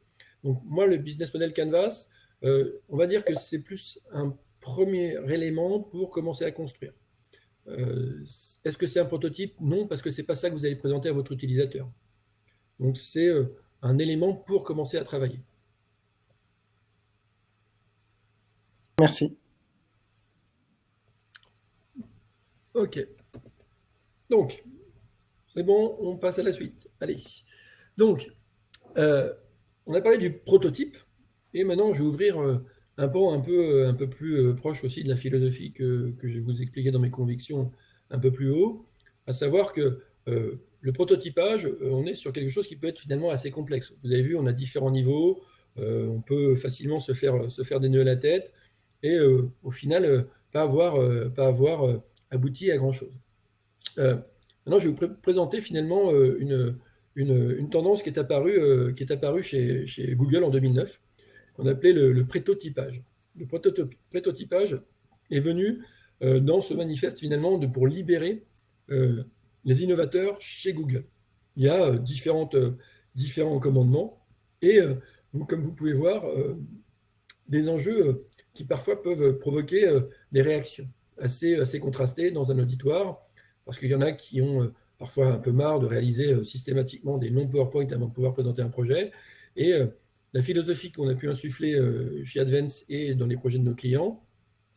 Donc, moi, le business model Canvas, on va dire que c'est plus un premier élément pour commencer à construire. Est-ce que c'est un prototype? Non, parce que ce n'est pas ça que vous allez présenter à votre utilisateur. Donc, c'est un élément pour commencer à travailler. Merci. OK. Donc, c'est bon, on passe à la suite. Allez. Donc, on a parlé du prototype, et maintenant, je vais ouvrir un pan un peu plus proche aussi de la philosophie que je vais vous expliquer dans mes convictions un peu plus haut, à savoir que le prototypage, on est sur quelque chose qui peut être finalement assez complexe. Vous avez vu, on a différents niveaux, on peut facilement se faire des nœuds à la tête, et au final, pas avoir abouti à grand-chose. Maintenant, je vais vous présenter finalement une tendance qui est apparue chez Google en 2009, qu'on appelait le prétotypage. Le prétotypage est venu dans ce manifeste finalement pour libérer les innovateurs chez Google. Il y a différents commandements, et comme vous pouvez voir, des enjeux qui parfois peuvent provoquer des réactions assez contrastées dans un auditoire, parce qu'il y en a qui ont parfois un peu marre de réaliser systématiquement des non-PowerPoint avant de pouvoir présenter un projet. Et la philosophie qu'on a pu insuffler chez Advance et dans les projets de nos clients,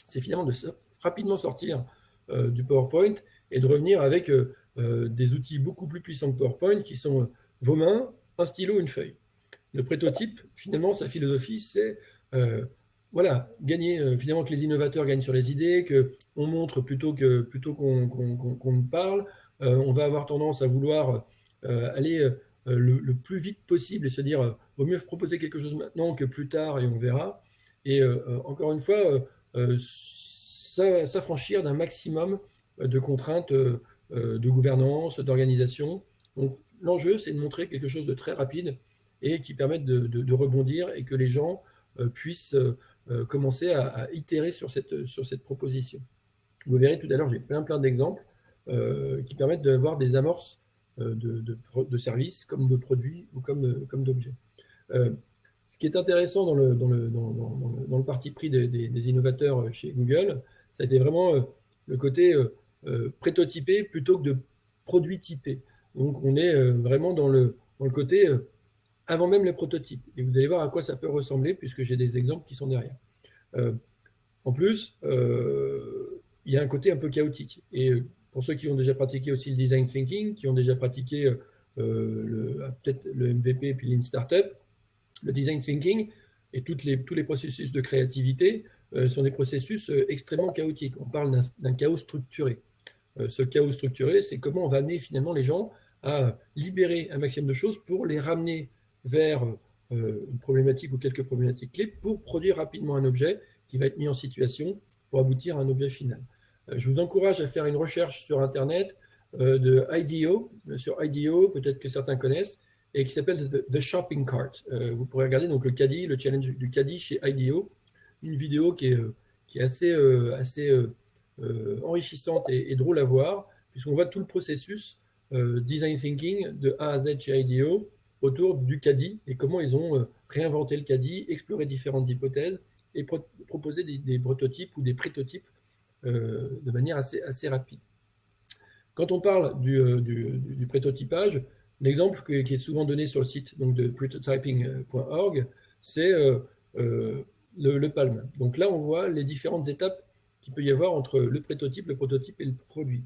c'est finalement de rapidement sortir du PowerPoint et de revenir avec des outils beaucoup plus puissants que PowerPoint qui sont vos mains, un stylo, une feuille. Le prototype, finalement, sa philosophie, c'est voilà, gagner, finalement que les innovateurs gagnent sur les idées, qu'on montre plutôt qu'on parle. On va avoir tendance à vouloir aller le plus vite possible et se dire, vaut mieux proposer quelque chose maintenant que plus tard et on verra. Et encore une fois, s'affranchir d'un maximum de contraintes de gouvernance, d'organisation. Donc l'enjeu, c'est de montrer quelque chose de très rapide et qui permette de rebondir et que les gens puissent commencer à itérer sur cette proposition. Vous verrez tout à l'heure, j'ai plein d'exemples qui permettent d'avoir des amorces de services, comme de produits ou comme d'objets. Ce qui est intéressant dans le parti pris des innovateurs chez Google, ça a été vraiment le côté prétotypé plutôt que de produit typé. Donc on est vraiment dans le côté avant même les prototypes. Et vous allez voir à quoi ça peut ressembler, puisque j'ai des exemples qui sont derrière. En plus, il y a un côté un peu chaotique. Et pour ceux qui ont déjà pratiqué aussi le design thinking, qui ont déjà pratiqué peut-être le MVP et puis Lean Startup, le design thinking et tous les processus de créativité sont des processus extrêmement chaotiques. On parle d'un chaos structuré. Ce chaos structuré, c'est comment on va amener finalement les gens à libérer un maximum de choses pour les ramener vers une problématique ou quelques problématiques clés pour produire rapidement un objet qui va être mis en situation pour aboutir à un objet final. Je vous encourage à faire une recherche sur Internet de IDEO, sur IDEO, peut-être que certains connaissent, et qui s'appelle The Shopping Cart. Vous pourrez regarder donc le caddie, le challenge du caddie chez IDEO, une vidéo qui est assez enrichissante et drôle à voir, puisqu'on voit tout le processus design thinking de A à Z chez IDEO autour du caddie et comment ils ont réinventé le caddie, exploré différentes hypothèses et proposer des prototypes ou des prétotypes de manière assez rapide. Quand on parle du prétotypage, l'exemple qui est souvent donné sur le site donc de prototyping.org, c'est le PALM. Donc là, on voit les différentes étapes qu'il peut y avoir entre le prototype et le produit.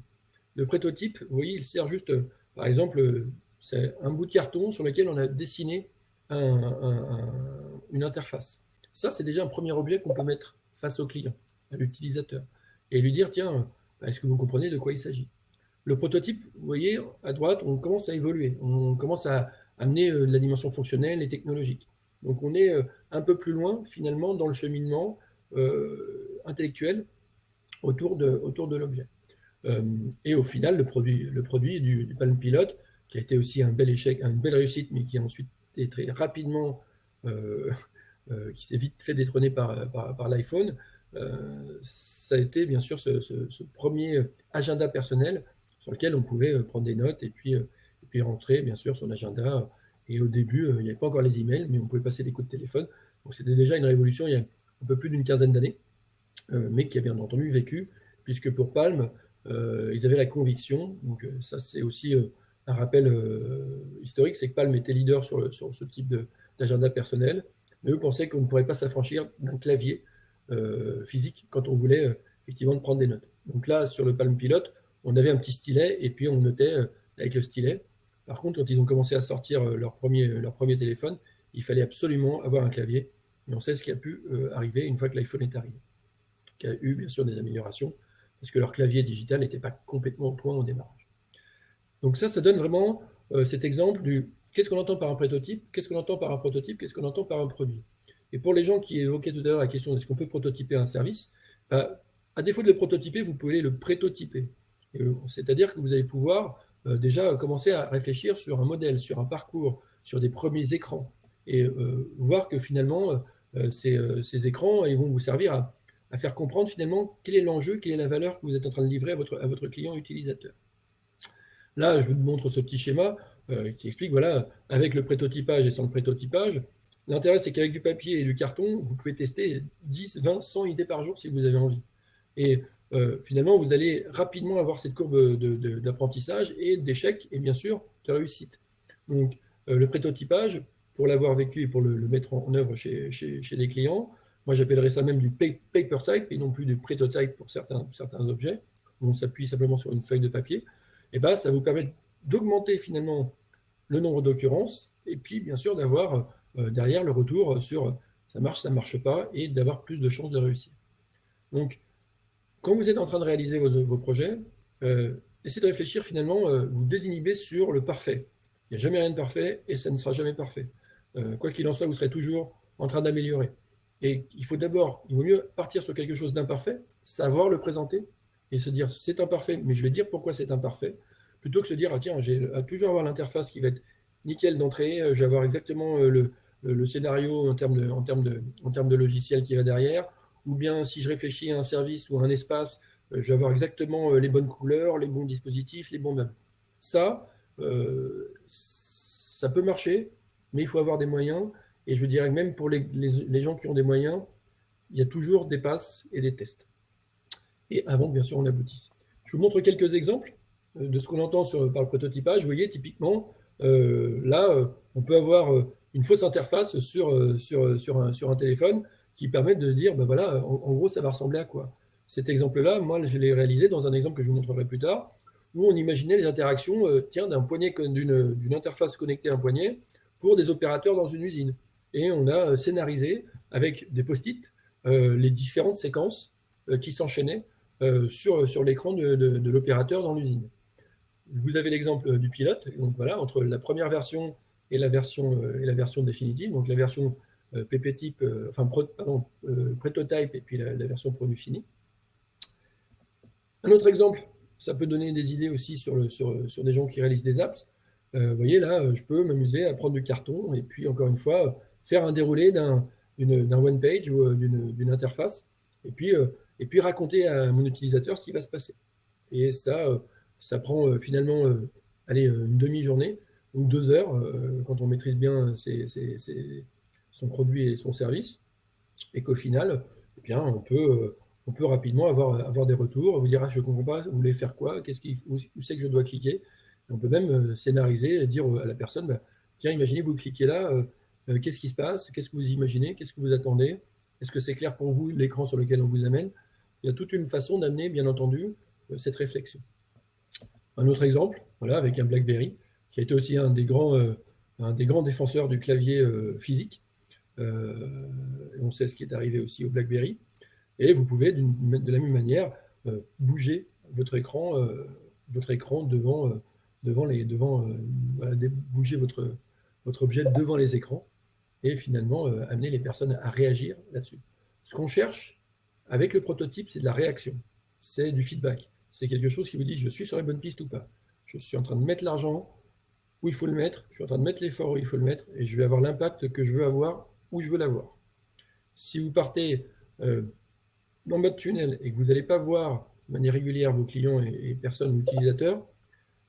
Le prototype, vous voyez, il sert juste, par exemple, c'est un bout de carton sur lequel on a dessiné une interface. Ça, c'est déjà un premier objet qu'on peut mettre face au client, à l'utilisateur, et lui dire, tiens, est-ce que vous comprenez de quoi il s'agit? Le prototype, vous voyez, à droite, on commence à évoluer, on commence à amener la dimension fonctionnelle et technologique. Donc on est un peu plus loin, finalement, dans le cheminement intellectuel autour de l'objet. Et au final, le produit du Palm Pilot, qui a été aussi un bel échec, une belle réussite, mais qui a ensuite été très rapidement, qui s'est vite fait détrôner par l'iPhone, ça a été bien sûr ce premier agenda personnel sur lequel on pouvait prendre des notes et puis rentrer bien sûr son agenda. Et au début, il n'y avait pas encore les emails, mais on pouvait passer des coups de téléphone. Donc c'était déjà une révolution il y a un peu plus d'une quinzaine d'années, mais qui a bien entendu vécu, puisque pour Palm, ils avaient la conviction, donc ça c'est aussi un rappel historique, c'est que Palm était leader sur ce type d'agenda personnel, mais eux pensaient qu'on ne pourrait pas s'affranchir d'un clavier physique quand on voulait effectivement prendre des notes. Donc là, sur le Palm Pilot, on avait un petit stylet et puis on notait avec le stylet. Par contre, quand ils ont commencé à sortir leur premier téléphone, il fallait absolument avoir un clavier. Et on sait ce qui a pu arriver une fois que l'iPhone est arrivé, qui a eu bien sûr des améliorations, parce que leur clavier digital n'était pas complètement au point au démarrage. Donc ça donne vraiment cet exemple du qu'est-ce qu'on entend par un prototype, qu'est-ce qu'on entend par un prototype, qu'est-ce qu'on entend par un produit. Et pour les gens qui évoquaient tout à l'heure la question est-ce qu'on peut prototyper un service, à défaut de le prototyper, vous pouvez le prétotyper. C'est-à-dire que vous allez pouvoir déjà commencer à réfléchir sur un modèle, sur un parcours, sur des premiers écrans, et voir que finalement, ces écrans ils vont vous servir à faire comprendre finalement quel est l'enjeu, quelle est la valeur que vous êtes en train de livrer à votre client utilisateur. Là, je vous montre ce petit schéma qui explique, voilà, avec le prétotypage et sans le prétotypage, l'intérêt c'est qu'avec du papier et du carton, vous pouvez tester 10, 20, 100 idées par jour si vous avez envie. Et finalement, vous allez rapidement avoir cette courbe d'apprentissage et d'échec et bien sûr de réussite. Donc, le prétotypage, pour l'avoir vécu et pour le mettre en œuvre chez des clients, moi j'appellerais ça même du paper type et non plus du prototype pour certains objets, où on s'appuie simplement sur une feuille de papier. Et ben, ça vous permet d'augmenter finalement le nombre d'occurrences et puis bien sûr d'avoir derrière le retour sur ça marche pas, et d'avoir plus de chances de réussir. Donc, quand vous êtes en train de réaliser vos projets, essayez de réfléchir finalement, vous désinhiber sur le parfait. Il n'y a jamais rien de parfait et ça ne sera jamais parfait. Quoi qu'il en soit, vous serez toujours en train d'améliorer. Et il vaut mieux partir sur quelque chose d'imparfait, savoir le présenter et se dire c'est imparfait, mais je vais dire pourquoi c'est imparfait, plutôt que se dire ah tiens, j'ai toujours avoir l'interface qui va être nickel d'entrée, je vais avoir exactement le scénario en termes de logiciel qui va derrière, ou bien si je réfléchis à un service ou à un espace, je vais avoir exactement les bonnes couleurs, les bons dispositifs, les bons meubles. Ça peut marcher, mais il faut avoir des moyens. Et je dirais que même pour les gens qui ont des moyens, il y a toujours des passes et des tests. Et avant, bien sûr, on aboutisse. Je vous montre quelques exemples de ce qu'on entend par le prototypage. Vous voyez, typiquement, là, on peut avoir une fausse interface sur un téléphone qui permet de dire, ben voilà, en gros, ça va ressembler à quoi? Cet exemple-là, moi, je l'ai réalisé dans un exemple que je vous montrerai plus tard, où on imaginait les interactions d'un poignet, d'une interface connectée à un poignet pour des opérateurs dans une usine. Et on a scénarisé avec des post-it les différentes séquences qui s'enchaînaient sur l'écran de l'opérateur dans l'usine. Vous avez l'exemple du pilote. Donc voilà, entre la première version et la version définitive, donc la version PP-type, prototype et puis la version produit fini. Un autre exemple, ça peut donner des idées aussi sur des gens qui réalisent des apps. Vous voyez là, je peux m'amuser à prendre du carton et puis encore une fois faire un déroulé d'un one page ou d'une interface et puis raconter à mon utilisateur ce qui va se passer. Et ça prend finalement une demi-journée ou 2 heures quand on maîtrise bien son produit et son service, et qu'au final, eh bien, on peut rapidement avoir des retours, vous dire ah, je ne comprends pas, vous voulez faire quoi, où c'est que je dois cliquer. Et on peut même scénariser et dire à la personne bah, tiens, imaginez vous cliquez là, qu'est-ce qui se passe, qu'est-ce que vous imaginez, qu'est-ce que vous attendez, est-ce que c'est clair pour vous l'écran sur lequel on vous amène? Il y a toute une façon d'amener, bien entendu, cette réflexion. Un autre exemple, voilà, avec un BlackBerry, qui a été aussi un des grands défenseurs du clavier physique. On sait ce qui est arrivé aussi au BlackBerry. Et vous pouvez, de la même manière, bouger votre écran bouger votre objet devant les écrans et finalement amener les personnes à réagir là-dessus. Ce qu'on cherche avec le prototype, c'est de la réaction, c'est du feedback. C'est quelque chose qui vous dit je suis sur la bonne piste ou pas. Je suis en train de mettre l'argent où il faut le mettre, je suis en train de mettre l'effort où il faut le mettre et je vais avoir l'impact que je veux avoir où je veux l'avoir. Si vous partez en mode tunnel et que vous n'allez pas voir de manière régulière vos clients et personnes utilisateurs,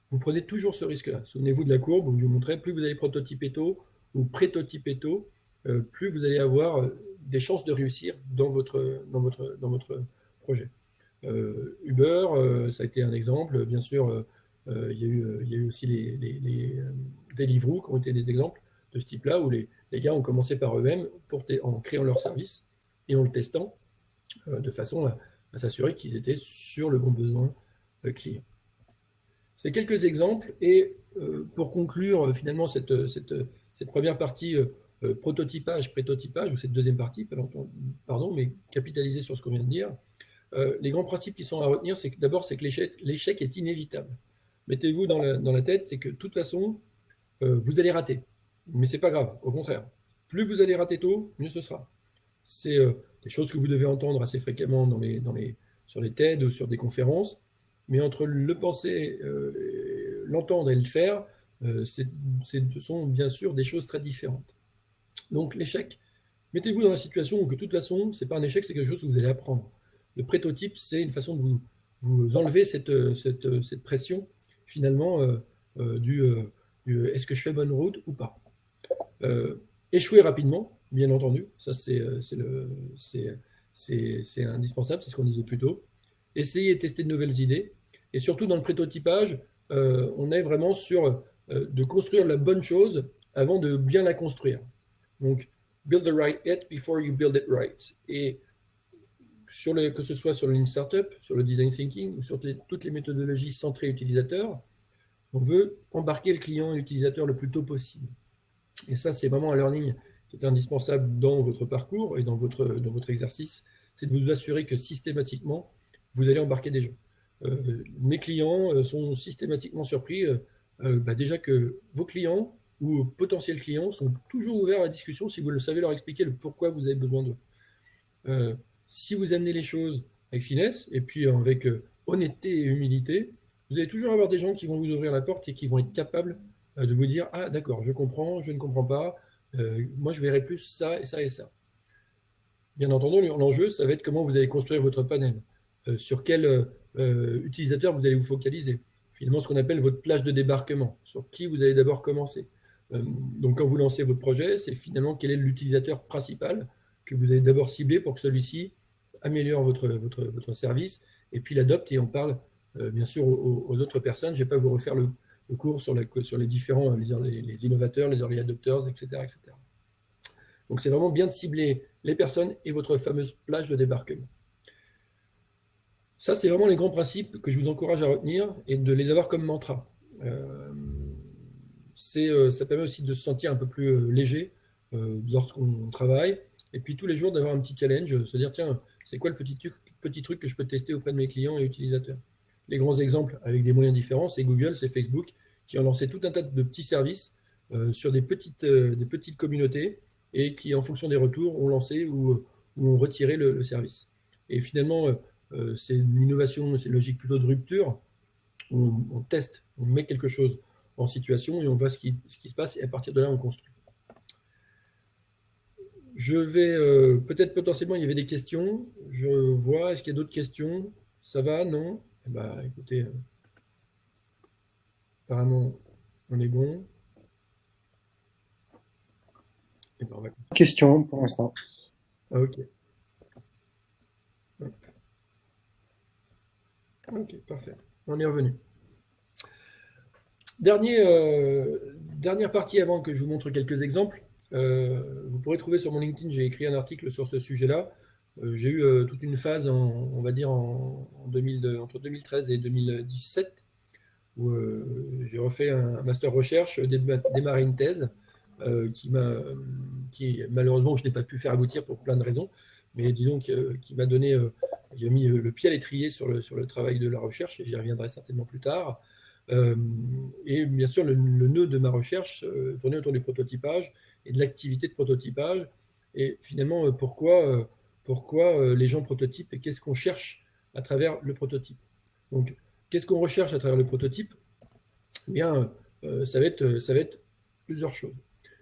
vous prenez toujours ce risque-là. Souvenez-vous de la courbe où je vous montrais, plus vous allez prototyper tôt ou prétotyper tôt, plus vous allez avoir des chances de réussir dans votre projet. Uber, ça a été un exemple. Bien sûr, il y a eu aussi les Deliveroo qui ont été des exemples de ce type-là, où les gars ont commencé par eux-mêmes en créant leur service et en le testant de façon à s'assurer qu'ils étaient sur le bon besoin client. C'est quelques exemples. Et pour conclure finalement cette première partie prototypage, prétotypage, ou cette deuxième partie, pardon, mais capitaliser sur ce qu'on vient de dire, les grands principes qui sont à retenir, c'est que d'abord, c'est que l'échec est inévitable. Mettez-vous dans la tête, c'est que de toute façon, vous allez rater. Mais ce n'est pas grave, au contraire. Plus vous allez rater tôt, mieux ce sera. C'est des choses que vous devez entendre assez fréquemment sur les TED ou sur des conférences. Mais entre le penser, l'entendre et le faire, ce sont bien sûr des choses très différentes. Donc l'échec, mettez-vous dans la situation où de toute façon, ce n'est pas un échec, c'est quelque chose que vous allez apprendre. Le prototype, c'est une façon de vous enlever cette pression, finalement, est-ce que je fais bonne route ou pas. Échouer rapidement, bien entendu, ça c'est indispensable, c'est ce qu'on disait plus tôt. Essayez de tester de nouvelles idées. Et surtout dans le prototypage, on est vraiment sur de construire la bonne chose avant de bien la construire. Donc, build the right it before you build it right. Et que ce soit sur le Lean Startup, sur le Design Thinking, ou sur toutes les méthodologies centrées utilisateur, on veut embarquer le client et l'utilisateur le plus tôt possible. Et ça, c'est vraiment un learning c'est indispensable dans votre parcours et dans votre exercice, c'est de vous assurer que systématiquement, vous allez embarquer des gens. Mes clients sont systématiquement surpris déjà que vos clients ou potentiels clients sont toujours ouverts à la discussion si vous le savez leur expliquer le pourquoi vous avez besoin d'eux. Si vous amenez les choses avec finesse et puis avec honnêteté et humilité, vous allez toujours avoir des gens qui vont vous ouvrir la porte et qui vont être capables de vous dire « Ah d'accord, je comprends, je ne comprends pas, moi je verrai plus ça et ça et ça ». Bien entendu, l'enjeu, ça va être comment vous allez construire votre panel, sur quel utilisateur vous allez vous focaliser. Finalement, ce qu'on appelle votre plage de débarquement, sur qui vous allez d'abord commencer. Donc quand vous lancez votre projet, c'est finalement quel est l'utilisateur principal que vous allez d'abord cibler pour que celui-ci améliore votre service et puis l'adopte et en parle bien sûr aux autres personnes. Je ne vais pas vous refaire le cours sur les différents les innovateurs, les early adopters, etc. etc. Donc c'est vraiment bien de cibler les personnes et votre fameuse plage de débarquement. Ça, c'est vraiment les grands principes que je vous encourage à retenir et de les avoir comme mantra. Ça permet aussi de se sentir un peu plus léger lorsqu'on travaille. Et puis tous les jours d'avoir un petit challenge, se dire tiens, c'est quoi le petit truc que je peux tester auprès de mes clients et utilisateurs. Les grands exemples avec des moyens différents, c'est Google, c'est Facebook, qui ont lancé tout un tas de petits services sur des petites communautés et qui, en fonction des retours, ont lancé ou ont retiré le service. Et finalement, c'est une innovation, c'est une logique plutôt de rupture. On teste, on met quelque chose en situation et on voit ce qui se passe et à partir de là, on construit. Je vais, peut-être potentiellement, il y avait des questions. Je vois, est-ce qu'il y a d'autres questions? Ça va? Non? Eh ben, écoutez, apparemment, on est bon. Eh ben, question pour l'instant. Ah, ok. Ok, parfait. On est revenu. Dernière partie avant que je vous montre quelques exemples. Vous pourrez trouver sur mon LinkedIn, j'ai écrit un article sur ce sujet-là. J'ai eu toute une phase, on va dire, entre 2013 et 2017, où j'ai refait un master recherche, démarré une thèse, qui malheureusement, je n'ai pas pu faire aboutir pour plein de raisons, mais disons qui m'a donné, qui a mis le pied à l'étrier sur le travail de la recherche, et j'y reviendrai certainement plus tard. Et bien sûr, le nœud de ma recherche tournait autour du prototypage et de l'activité de prototypage. Et finalement, pourquoi les gens prototypent et qu'est-ce qu'on cherche à travers le prototype. Donc, qu'est-ce qu'on recherche à travers le prototype? Eh bien, ça va être plusieurs choses.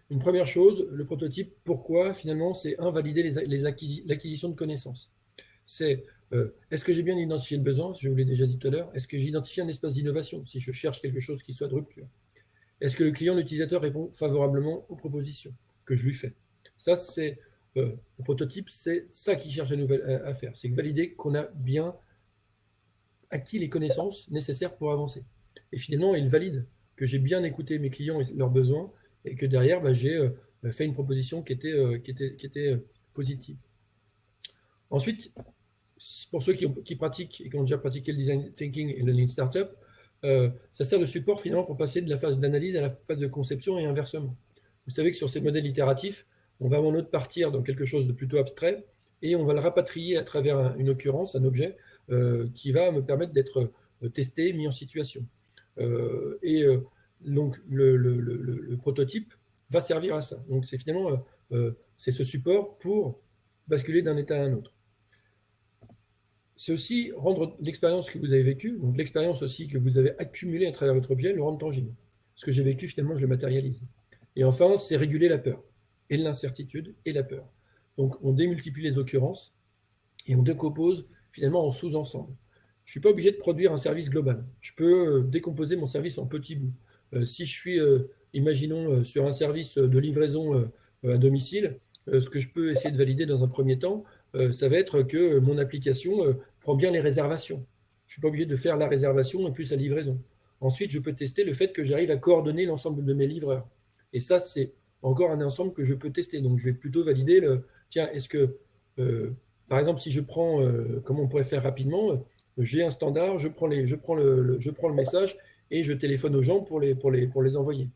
Une première chose, le prototype, pourquoi finalement, c'est valider l'acquisition de connaissances. C'est est-ce que j'ai bien identifié le besoin? Je vous l'ai déjà dit tout à l'heure. Est-ce que j'ai identifié un espace d'innovation si je cherche quelque chose qui soit de rupture? Est-ce que le client, l'utilisateur répond favorablement aux propositions que je lui fais? Ça, c'est le prototype, c'est ça qu'il cherche à faire. C'est valider qu'on a bien acquis les connaissances nécessaires pour avancer. Et finalement, il valide que j'ai bien écouté mes clients et leurs besoins et que derrière, j'ai fait une proposition qui était positive. Ensuite, pour ceux qui pratiquent et qui ont déjà pratiqué le design thinking et le lean startup, ça sert de support finalement pour passer de la phase d'analyse à la phase de conception et inversement. Vous savez que sur ces modèles itératifs, on va en autre partir dans quelque chose de plutôt abstrait et on va le rapatrier à travers une occurrence, un objet qui va me permettre d'être testé, mis en situation. Donc le prototype va servir à ça. Donc c'est finalement c'est ce support pour basculer d'un état à un autre. C'est aussi rendre l'expérience que vous avez vécue, donc l'expérience aussi que vous avez accumulée à travers votre objet, le rendre tangible. Ce que j'ai vécu, finalement, je le matérialise. Et enfin, c'est réguler la peur, et l'incertitude et la peur. Donc, on démultiplie les occurrences et on décompose finalement en sous-ensembles. Je ne suis pas obligé de produire un service global. Je peux décomposer mon service en petits bouts. Si je suis, imaginons, sur un service de livraison à domicile, ce que je peux essayer de valider dans un premier temps, ça va être que mon application prend bien les réservations. Je ne suis pas obligé de faire la réservation et plus la livraison. Ensuite, je peux tester le fait que j'arrive à coordonner l'ensemble de mes livreurs. Et ça, c'est encore un ensemble que je peux tester. Donc, je vais plutôt valider tiens, est-ce que, par exemple, si je prends, comme on pourrait faire rapidement, j'ai un standard, je prends le message et je téléphone aux gens pour les envoyer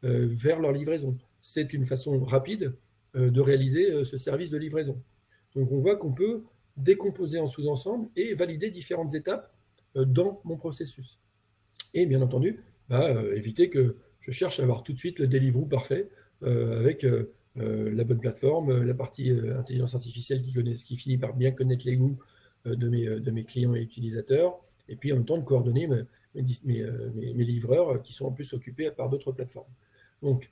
vers leur livraison. C'est une façon rapide de réaliser ce service de livraison. Donc on voit qu'on peut décomposer en sous-ensembles et valider différentes étapes dans mon processus. Et bien entendu, éviter que je cherche à avoir tout de suite le Deliveroo parfait avec la bonne plateforme, la partie intelligence artificielle qui finit par bien connaître les goûts de mes clients et utilisateurs, et puis en même temps de coordonner mes livreurs qui sont en plus occupés par d'autres plateformes. Donc,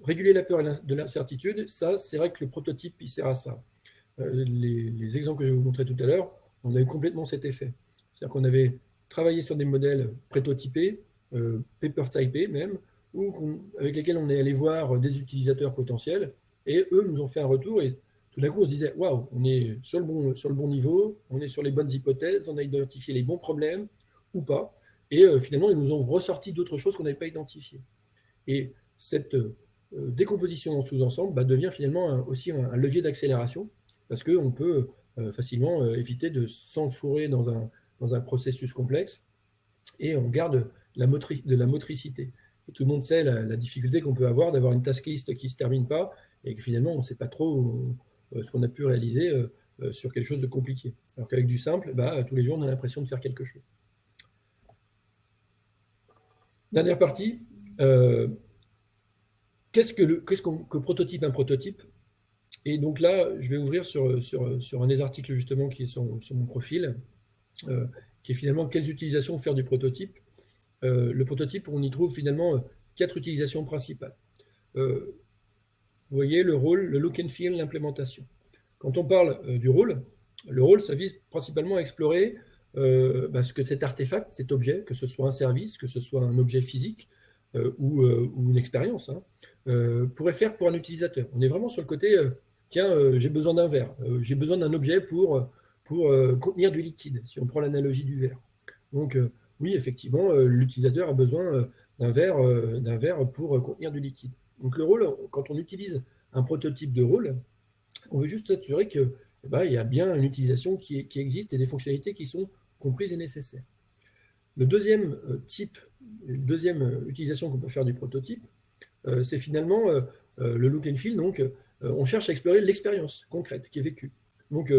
réguler la peur et de l'incertitude, ça, c'est vrai que le prototype, il sert à ça. Les exemples que je vais vous montrer tout à l'heure, on a eu complètement cet effet. C'est-à-dire qu'on avait travaillé sur des modèles prototypés, paper-typés même, avec lesquels on est allé voir des utilisateurs potentiels, et eux nous ont fait un retour, et tout d'un coup on se disait, waouh, on est sur le bon niveau, on est sur les bonnes hypothèses, on a identifié les bons problèmes, ou pas, et finalement ils nous ont ressorti d'autres choses qu'on n'avait pas identifiées. Et cette décomposition en sous-ensemble devient finalement aussi un levier d'accélération, parce qu'on peut facilement éviter de s'enfourrer dans un processus complexe, et on garde de la motricité. Et tout le monde sait la difficulté qu'on peut avoir d'avoir une task list qui ne se termine pas, et que finalement on ne sait pas trop ce qu'on a pu réaliser sur quelque chose de compliqué. Alors qu'avec du simple, tous les jours on a l'impression de faire quelque chose. Dernière partie, qu'est-ce que prototype un prototype? Et donc là, je vais ouvrir sur un des articles justement qui est sur mon profil, qui est finalement quelles utilisations faire du prototype. Le prototype, on y trouve finalement 4 utilisations principales. Vous voyez le rôle, le look and feel, l'implémentation. Quand on parle du rôle, le rôle, ça vise principalement à explorer ce que cet artefact, cet objet, que ce soit un service, que ce soit un objet physique ou une expérience, pourrait faire pour un utilisateur. On est vraiment sur le côté, tiens, j'ai besoin d'un verre, j'ai besoin d'un objet pour contenir du liquide, si on prend l'analogie du verre. Donc, oui, effectivement, l'utilisateur a besoin d'un verre pour contenir du liquide. Donc, le rôle, quand on utilise un prototype de rôle, on veut juste s'assurer qu'il y a bien une utilisation qui existe et des fonctionnalités qui sont comprises et nécessaires. Le deuxième utilisation qu'on peut faire du prototype, c'est finalement le look and feel. Donc, on cherche à explorer l'expérience concrète qui est vécue. Donc,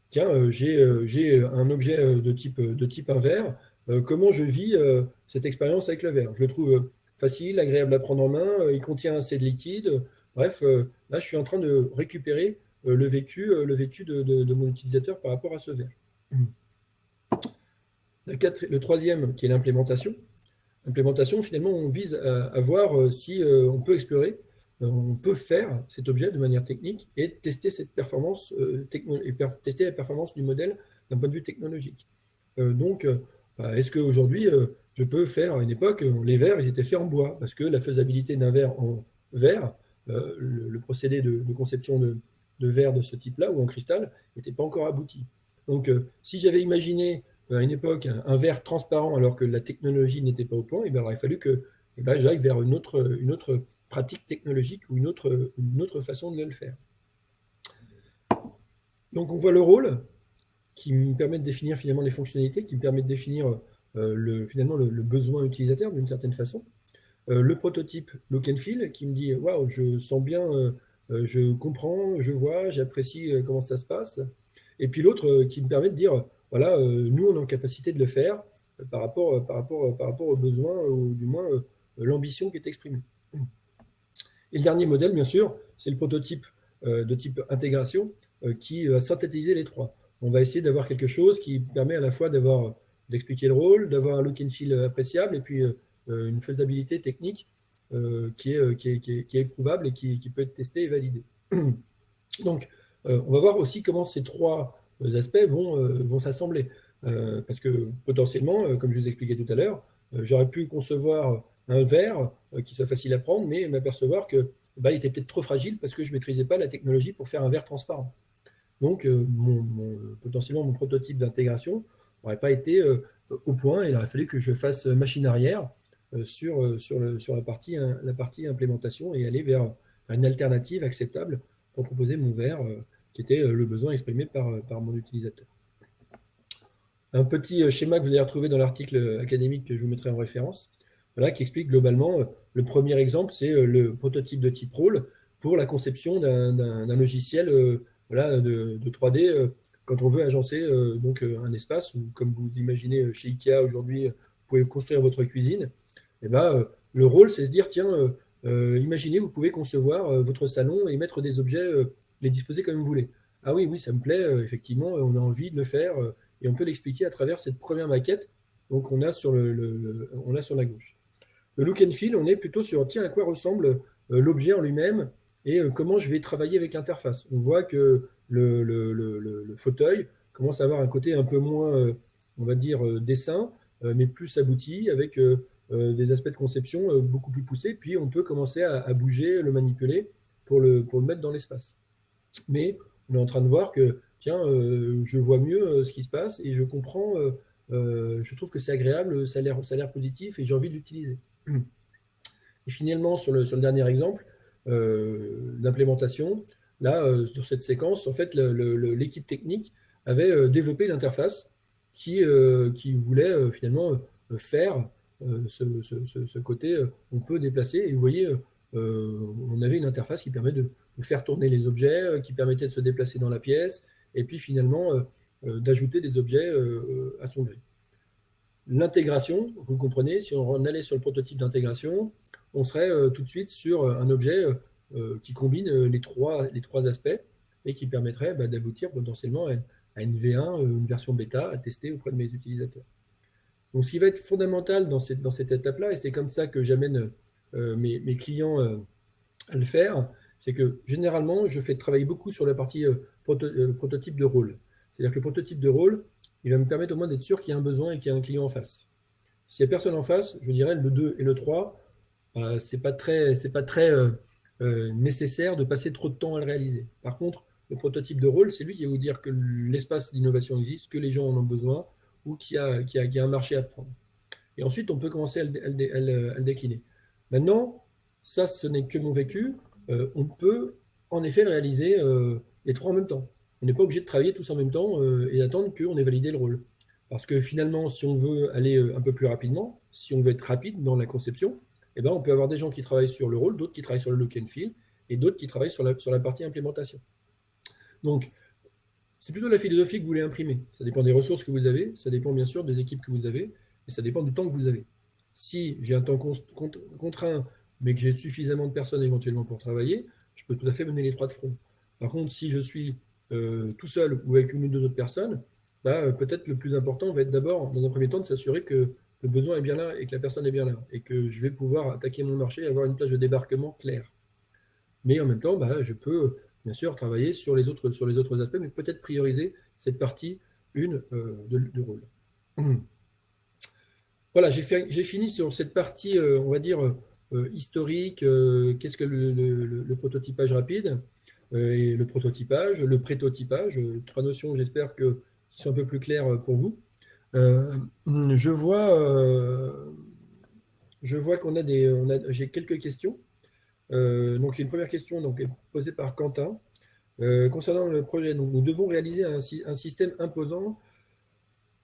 tiens, j'ai un objet de type un verre. Comment je vis cette expérience avec le verre? Je le trouve facile, agréable à prendre en main, il contient assez de liquide. Bref, là, je suis en train de récupérer le vécu de mon utilisateur par rapport à ce verre. Le troisième, qui est l'implémentation. L'implémentation, finalement, on vise à voir si on peut explorer, on peut faire cet objet de manière technique et tester cette performance, tester la performance du modèle d'un point de vue technologique. Donc, est-ce qu'aujourd'hui, je peux faire, à une époque, les verres, ils étaient faits en bois, parce que la faisabilité d'un verre en verre, le procédé de conception de verre de ce type-là, ou en cristal, n'était pas encore abouti. Donc, si j'avais imaginé à une époque un verre transparent alors que la technologie n'était pas au point, il aurait fallu que j'aille vers une autre pratique technologique ou une autre façon de le faire. Donc on voit le rôle qui me permet de définir finalement les fonctionnalités, qui me permet de définir finalement le besoin utilisateur d'une certaine façon. Le prototype look and feel qui me dit waouh, je sens bien, je comprends, je vois, j'apprécie comment ça se passe. Et puis l'autre qui me permet de dire voilà, nous on est en capacité de le faire par rapport aux besoins ou du moins l'ambition qui est exprimée. Et le dernier modèle, bien sûr, c'est le prototype de type intégration qui va synthétiser les trois. On va essayer d'avoir quelque chose qui permet à la fois d'expliquer le rôle, d'avoir un look and feel appréciable et puis une faisabilité technique qui est éprouvable et qui peut être testée et validée. Donc, on va voir aussi comment ces trois aspects vont s'assembler. Parce que potentiellement, comme je vous expliquais tout à l'heure, j'aurais pu concevoir un verre qui soit facile à prendre, mais m'apercevoir qu'il était peut-être trop fragile parce que je ne maîtrisais pas la technologie pour faire un verre transparent. Donc, potentiellement, mon prototype d'intégration n'aurait pas été au point. Il aurait fallu que je fasse machine arrière sur la partie implémentation et aller vers une alternative acceptable pour proposer mon verre qui était le besoin exprimé par mon utilisateur. Un petit schéma que vous allez retrouver dans l'article académique que je vous mettrai en référence, voilà, qui explique globalement, le premier exemple, c'est le prototype de type rôle. pour la conception d'un logiciel voilà, de 3D quand on veut agencer donc, un espace, ou comme vous imaginez chez Ikea aujourd'hui, vous pouvez construire votre cuisine. Et ben, le rôle, c'est se dire, tiens, imaginez, vous pouvez concevoir votre salon et mettre des objets, les disposer comme vous voulez. Ah oui, oui, ça me plaît, effectivement, on a envie de le faire, et on peut l'expliquer à travers cette première maquette donc on a sur, on a sur la gauche. Le look and feel, on est plutôt sur, tiens, à quoi ressemble l'objet en lui-même et comment je vais travailler avec l'interface. On voit que le fauteuil commence à avoir un côté un peu moins, on va dire, dessin, mais plus abouti, avec des aspects de conception beaucoup plus poussés. Puis on peut commencer à bouger, le manipuler pour le mettre dans l'espace. Mais on est en train de voir que, tiens, je vois mieux ce qui se passe et je comprends, je trouve que c'est agréable, ça a l'air positif et j'ai envie de l'utiliser. Et finalement, sur le dernier exemple d'implémentation, là, sur cette séquence, en fait, l'équipe technique avait développé l'interface qui voulait finalement faire ce côté, on peut déplacer. Et vous voyez, on avait une interface qui permet de faire tourner les objets, qui permettait de se déplacer dans la pièce, et puis finalement d'ajouter des objets à son gré. L'intégration, vous comprenez, si on allait sur le prototype d'intégration, on serait tout de suite sur un objet qui combine les trois aspects et qui permettrait d'aboutir potentiellement à une V1, une version bêta à tester auprès de mes utilisateurs. Donc ce qui va être fondamental dans cette étape-là, et c'est comme ça que j'amène mes clients à le faire, c'est que généralement, je fais travailler beaucoup sur la partie prototype de rôle. C'est-à-dire que le prototype de rôle, il va me permettre au moins d'être sûr qu'il y a un besoin et qu'il y a un client en face. S'il n'y a personne en face, je dirais le 2 et le 3, c'est pas très nécessaire de passer trop de temps à le réaliser. Par contre, le prototype de rôle, c'est lui qui va vous dire que l'espace d'innovation existe, que les gens en ont besoin ou qu'il y a un marché à prendre. Et ensuite, on peut commencer à le décliner. Maintenant, ça, ce n'est que mon vécu. On peut en effet réaliser les trois en même temps. On n'est pas obligé de travailler tous en même temps et d'attendre qu'on ait validé le rôle. Parce que finalement, si on veut aller un peu plus rapidement, si on veut être rapide dans la conception, eh ben, on peut avoir des gens qui travaillent sur le rôle, d'autres qui travaillent sur le look and feel, et d'autres qui travaillent sur la partie implémentation. Donc, c'est plutôt la philosophie que vous voulez imprimer. Ça dépend des ressources que vous avez, ça dépend bien sûr des équipes que vous avez, et ça dépend du temps que vous avez. Si j'ai un temps contraint, mais que j'ai suffisamment de personnes éventuellement pour travailler, je peux tout à fait mener les trois de front. Par contre, si je suis tout seul ou avec une ou deux autres personnes, peut-être le plus important va être d'abord, dans un premier temps, de s'assurer que le besoin est bien là et que la personne est bien là, et que je vais pouvoir attaquer mon marché et avoir une plage de débarquement claire. Mais en même temps, je peux bien sûr travailler sur les autres aspects, mais peut-être prioriser cette partie 1 de rôle. Voilà, j'ai fini sur cette partie, on va dire, historique, qu'est-ce que le prototypage rapide, et le prototypage, le prétotypage, trois notions, j'espère, qui sont un peu plus claires pour vous. Je vois qu'on a j'ai quelques questions. Donc, une première question donc, posée par Quentin. Concernant le projet, donc, nous devons réaliser un système imposant.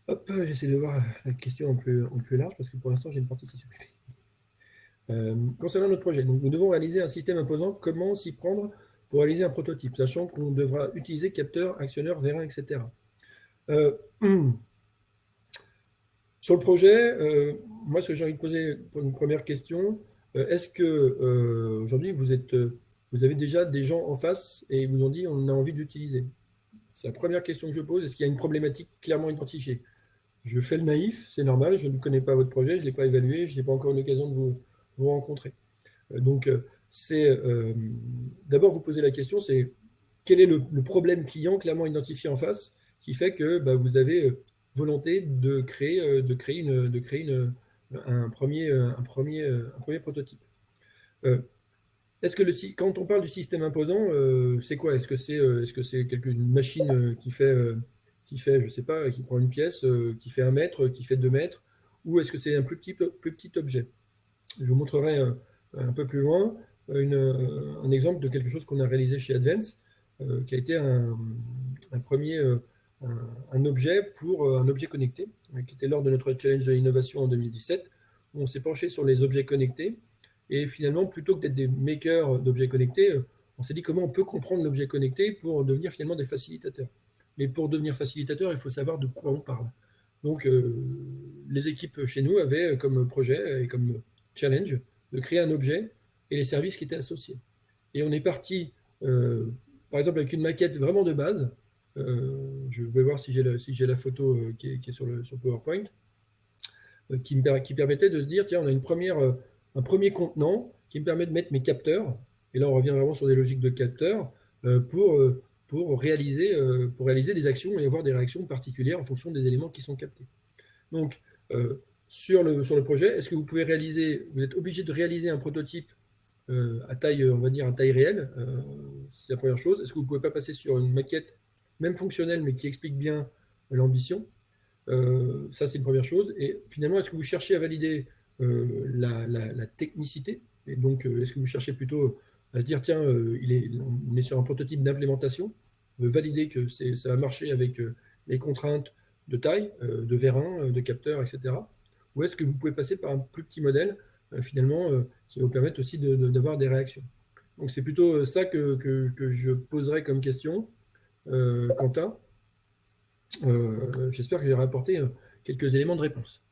Hop, j'essaie de voir la question en plus large parce que pour l'instant, j'ai une partie qui s'occupe. Concernant notre projet, donc, nous devons réaliser un système imposant. Comment s'y prendre pour réaliser un prototype, sachant qu'on devra utiliser capteur, actionneur, vérin, etc. Sur le projet, moi, ce que j'ai envie de poser pour une première question, est-ce que aujourd'hui, vous avez déjà des gens en face et ils vous ont dit on a envie d'utiliser? C'est la première question que je pose. Est-ce qu'il y a une problématique clairement identifiée? Je fais le naïf, c'est normal, je ne connais pas votre projet, je ne l'ai pas évalué, je n'ai pas encore eu l'occasion de vous rencontrer. Donc, c'est d'abord vous poser la question, c'est quel est le problème client clairement identifié en face qui fait que vous avez volonté de créer un premier prototype. Est-ce que quand on parle du système imposant, c'est quoi? Est-ce que c'est une machine qui fait, je sais pas, qui prend une pièce, qui fait 1 mètre, qui fait 2 mètres, ou est-ce que c'est un plus petit objet? Je vous montrerai un peu plus loin un exemple de quelque chose qu'on a réalisé chez Advance, qui a été un objet pour un objet connecté, qui était lors de notre challenge de l'innovation en 2017, où on s'est penché sur les objets connectés. Et finalement, plutôt que d'être des makers d'objets connectés, on s'est dit comment on peut comprendre l'objet connecté pour devenir finalement des facilitateurs. Mais pour devenir facilitateur, il faut savoir de quoi on parle. Donc, les équipes chez nous avaient comme projet et comme challenge de créer un objet et les services qui étaient associés. Et on est parti, par exemple, avec une maquette vraiment de base. Je vais voir si j'ai la photo qui est sur PowerPoint, qui permettait de se dire, tiens, on a un premier contenant qui me permet de mettre mes capteurs, et là on revient vraiment sur des logiques de capteurs, pour réaliser des actions et avoir des réactions particulières en fonction des éléments qui sont captés. Donc, sur le projet, est-ce que vous pouvez vous êtes obligé de réaliser un prototype à taille, on va dire, à taille réelle, c'est la première chose. Est-ce que vous ne pouvez pas passer sur une maquette, même fonctionnelle, mais qui explique bien l'ambition? Ça, c'est une première chose. Et finalement, est-ce que vous cherchez à valider la technicité? Et donc, est-ce que vous cherchez plutôt à se dire, tiens, on est sur un prototype d'implémentation, valider que ça va marcher avec les contraintes de taille, de vérin, de capteurs, etc. Ou est-ce que vous pouvez passer par un plus petit modèle, finalement, qui va vous permettre aussi d'avoir des réactions? Donc, c'est plutôt ça que je poserai comme question, Quentin. J'espère que j'ai rapporté quelques éléments de réponse.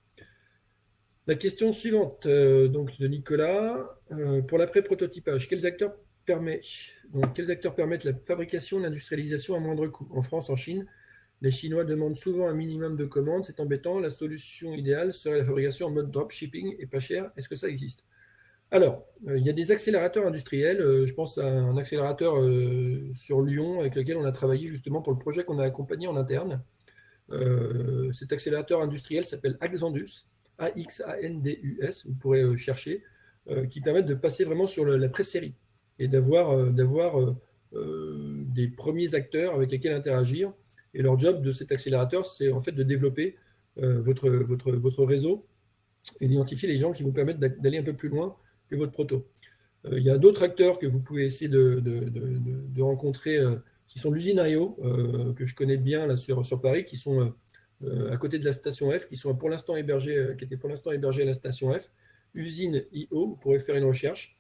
La question suivante, donc de Nicolas, pour l'après-prototypage, quels acteurs permettent la fabrication et l'industrialisation à moindre coût? En France, en Chine, les Chinois demandent souvent un minimum de commandes, c'est embêtant. La solution idéale serait la fabrication en mode dropshipping et pas cher. Est-ce que ça existe? Alors, il y a des accélérateurs industriels. Je pense à un accélérateur sur Lyon avec lequel on a travaillé justement pour le projet qu'on a accompagné en interne. Cet accélérateur industriel s'appelle Axandus, AXANDUS, vous pourrez chercher, qui permettent de passer vraiment sur la pré-série et d'avoir des premiers acteurs avec lesquels interagir. Et leur job de cet accélérateur, c'est en fait de développer votre réseau et d'identifier les gens qui vous permettent d'aller un peu plus loin que votre proto. Il y a d'autres acteurs que vous pouvez essayer de rencontrer, qui sont l'usine IO, que je connais bien là sur Paris, qui sont à côté de la station F, qui sont pour l'instant hébergés, qui étaient pour l'instant hébergés à la station F. Usine IO, vous pourrez faire une recherche.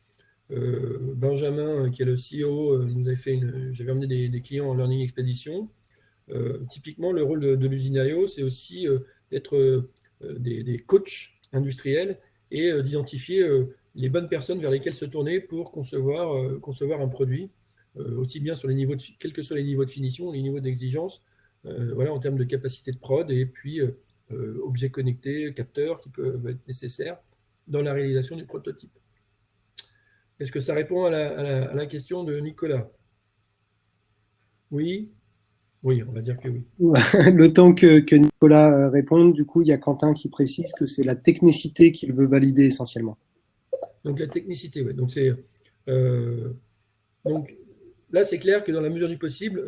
Benjamin, qui est le CEO, nous avait fait j'avais emmené des clients en Learning Expedition. Typiquement, le rôle de l'usine IO, c'est aussi d'être des coachs industriels et d'identifier les bonnes personnes vers lesquelles se tourner pour concevoir un produit, aussi bien sur les niveaux quels que soient les niveaux de finition, les niveaux d'exigence, voilà, en termes de capacité de prod, et puis objets connectés, capteurs qui peuvent être nécessaires dans la réalisation du prototype. Est-ce que ça répond à la question de Nicolas? Oui? Oui, on va dire que oui. Le temps que Nicolas réponde, du coup, il y a Quentin qui précise que c'est la technicité qu'il veut valider essentiellement. Donc la technicité, oui. Donc là, c'est clair que dans la mesure du possible,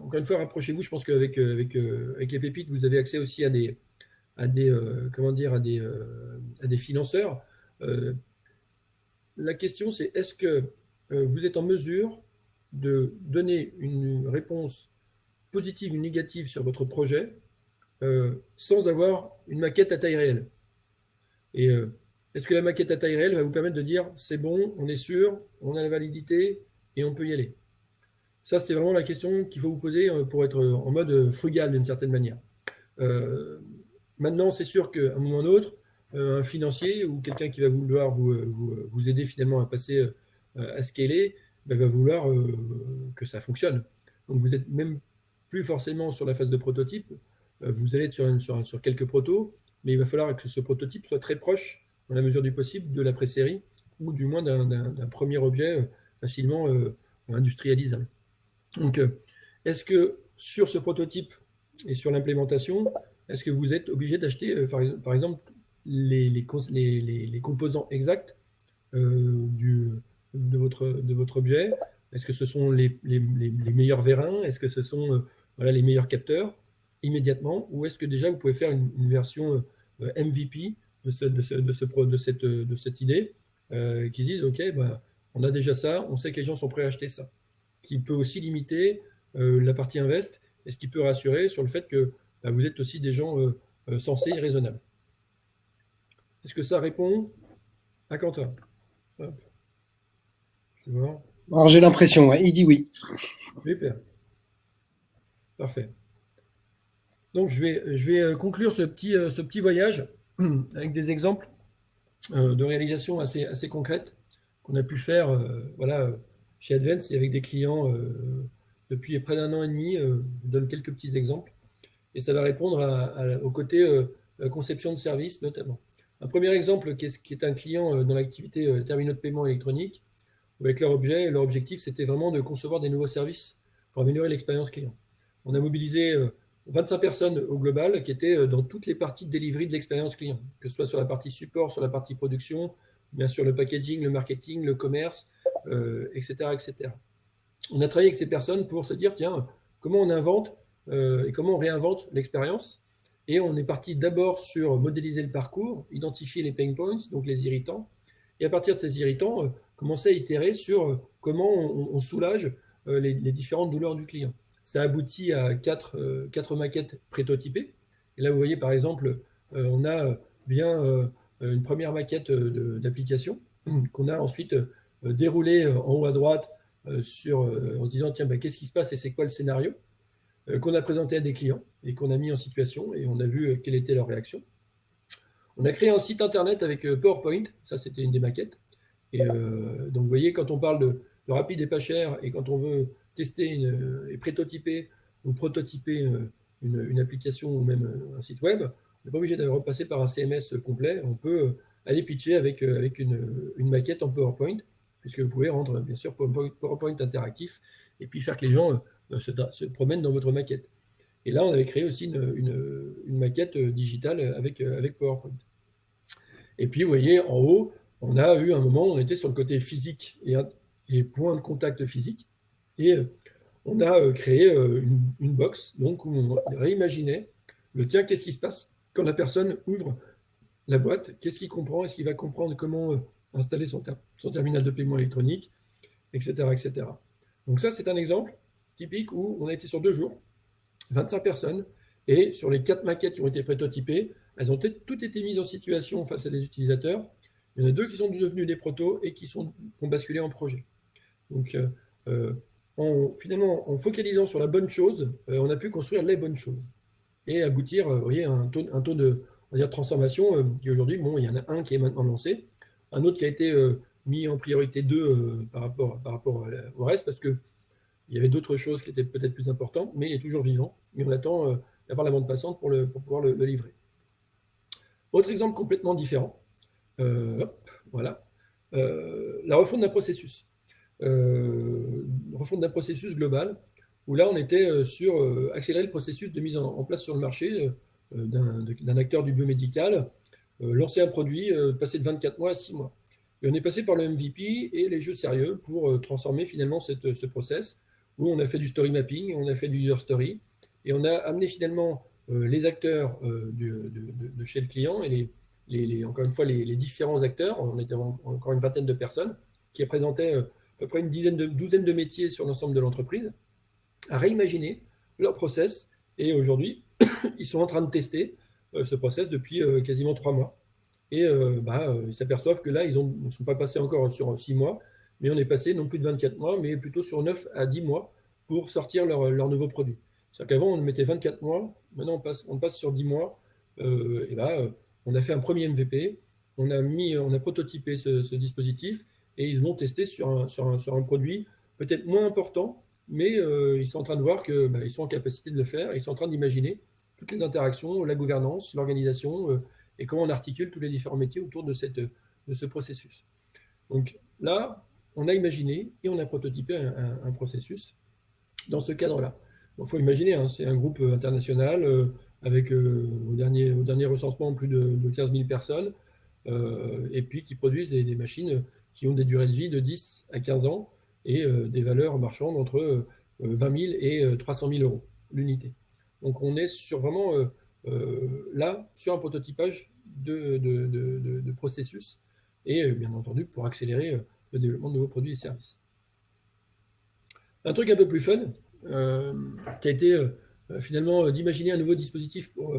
encore une fois, rapprochez-vous. Je pense qu'avec les pépites, vous avez accès aussi à des financeurs. La question, c'est est-ce que vous êtes en mesure de donner une réponse positive ou négative sur votre projet sans avoir une maquette à taille réelle? Et est-ce que la maquette à taille réelle va vous permettre de dire c'est bon, on est sûr, on a la validité et on peut y aller? Ça, c'est vraiment la question qu'il faut vous poser pour être en mode frugal d'une certaine manière. Maintenant, c'est sûr qu'à un moment ou à un autre, un financier ou quelqu'un qui va vouloir vous aider finalement à passer à scaler, va vouloir que ça fonctionne. Donc, vous n'êtes même plus forcément sur la phase de prototype. Vous allez être sur quelques protos, mais il va falloir que ce prototype soit très proche, dans la mesure du possible, de la pré-série ou du moins d'un premier objet facilement industrialisable. Donc, est-ce que sur ce prototype et sur l'implémentation, est-ce que vous êtes obligé d'acheter, par exemple, les composants exacts de votre objet? Est-ce que ce sont les meilleurs vérins? Est-ce que ce sont voilà, les meilleurs capteurs immédiatement? Ou est-ce que déjà vous pouvez faire une version MVP de cette idée qui disent, OK, bah, on a déjà ça, on sait que les gens sont prêts à acheter ça. Ce qui peut aussi limiter la partie invest et ce qui peut rassurer sur le fait que bah, vous êtes aussi des gens sensés et raisonnables. Est-ce que ça répond à Quentin? Hop. Je vais voir. Alors j'ai l'impression, ouais, il dit oui. Super, parfait. Donc je vais conclure ce petit voyage avec des exemples de réalisation assez concrètes qu'on a pu faire voilà, chez Advance et avec des clients depuis près d'un an et demi. Je donne quelques petits exemples et ça va répondre au côté conception de service notamment. Un premier exemple qui est un client dans l'activité terminaux de paiement électronique, avec leur objectif, c'était vraiment de concevoir des nouveaux services pour améliorer l'expérience client. On a mobilisé 25 personnes au global qui étaient dans toutes les parties de delivery de l'expérience client, que ce soit sur la partie support, sur la partie production, bien sûr le packaging, le marketing, le commerce, etc., etc. On a travaillé avec ces personnes pour se dire, tiens, comment on invente et comment on réinvente l'expérience. Et on est parti d'abord sur modéliser le parcours, identifier les pain points, donc les irritants, et à partir de ces irritants, commencer à itérer sur comment on soulage les différentes douleurs du client. Ça aboutit à quatre maquettes prototypées. Et là, vous voyez, par exemple, on a bien une première maquette d'application qu'on a ensuite déroulée en haut à droite en se disant, tiens, bah, qu'est-ce qui se passe et c'est quoi le scénario qu'on a présenté à des clients et qu'on a mis en situation et on a vu quelle était leur réaction. On a créé un site internet avec PowerPoint, ça c'était une des maquettes. Et donc vous voyez, quand on parle de rapide et pas cher et quand on veut tester et prototyper ou prototyper une application ou même un site web, on n'est pas obligé de repasser par un CMS complet. On peut aller pitcher avec une maquette en PowerPoint, puisque vous pouvez rendre bien sûr PowerPoint interactif et puis faire que les gens se promènent dans votre maquette. Et là, on avait créé aussi une maquette digitale avec PowerPoint. Et puis, vous voyez, en haut, on a eu un moment où on était sur le côté physique et point de contact physique. Et on a créé une box, donc où on réimaginait tiens, qu'est-ce qui se passe quand la personne ouvre la boîte, qu'est-ce qu'il comprend, est-ce qu'il va comprendre comment installer son terminal de paiement électronique, etc., etc. Donc ça, c'est un exemple typique où on a été sur 2 jours, 25 personnes, et sur les 4 maquettes qui ont été prototypées, elles ont toutes été mises en situation face à des utilisateurs. Il y en a 2 qui sont devenus des protos et qui ont basculé en projet. Donc, finalement, en focalisant sur la bonne chose, on a pu construire les bonnes choses et aboutir, vous voyez, à un taux de, on va dire, transformation qui aujourd'hui, bon, il y en a un qui est maintenant lancé, un autre qui a été mis en priorité 2 par rapport au reste, parce que il y avait d'autres choses qui étaient peut-être plus importantes, mais il est toujours vivant et on attend d'avoir la bande passante pour pouvoir le livrer. Autre exemple complètement différent, voilà, la refonte d'un processus. Refonte d'un processus global, où là on était sur accélérer le processus de mise en place sur le marché d'un acteur du biomédical, lancer un produit, passer de 24 mois à 6 mois. Et on est passé par le MVP et les jeux sérieux pour transformer finalement ce process, où on a fait du story mapping, on a fait du user story, et on a amené finalement les acteurs de chez le client et encore une fois les différents acteurs, on était encore une vingtaine de personnes, qui représentaient à peu près une douzaine de métiers sur l'ensemble de l'entreprise, à réimaginer leur process. Et aujourd'hui, ils sont en train de tester ce process depuis quasiment 3 mois. Et ils s'aperçoivent que là, ils ne sont pas passés encore sur 6 mois, mais on est passé non plus de 24 mois, mais plutôt sur 9 à 10 mois pour sortir leur nouveau produit. C'est-à-dire qu'avant, on mettait 24 mois, maintenant on passe sur 10 mois. On a fait un premier MVP, on a prototypé ce dispositif, et ils l'ont testé sur un produit peut-être moins important, mais ils sont en train de voir qu'ils sont en capacité de le faire, ils sont en train d'imaginer toutes les interactions, la gouvernance, l'organisation, et comment on articule tous les différents métiers autour de ce processus. Donc là, on a imaginé et on a prototypé un processus dans ce cadre-là. Il faut imaginer, hein, c'est un groupe international avec au dernier recensement plus de 15 000 personnes, et puis qui produisent des machines qui ont des durées de vie de 10 à 15 ans et des valeurs marchandes entre 20 000 et 300 000 euros l'unité. Donc on est vraiment là sur un prototypage de processus et bien entendu pour accélérer le développement de nouveaux produits et services. Un truc un peu plus fun qui a été finalement d'imaginer un nouveau dispositif pour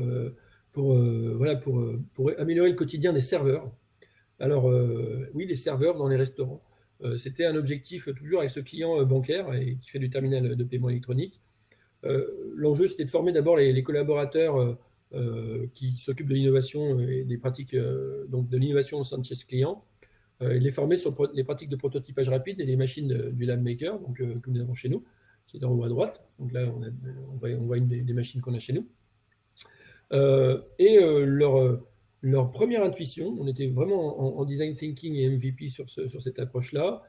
améliorer le quotidien des serveurs. Alors oui, les serveurs dans les restaurants. c'était un objectif toujours avec ce client bancaire et qui fait du terminal de paiement électronique. L'enjeu, c'était de former d'abord les collaborateurs qui s'occupent de l'innovation et des pratiques donc de l'innovation au sein de chez ce client, et de les former sur les pratiques de prototypage rapide et les machines du Lab Maker donc, que nous avons chez nous, qui est en haut à droite. Donc là, on voit une des machines qu'on a chez nous. Leur première intuition, on était vraiment en design thinking et MVP sur cette approche-là,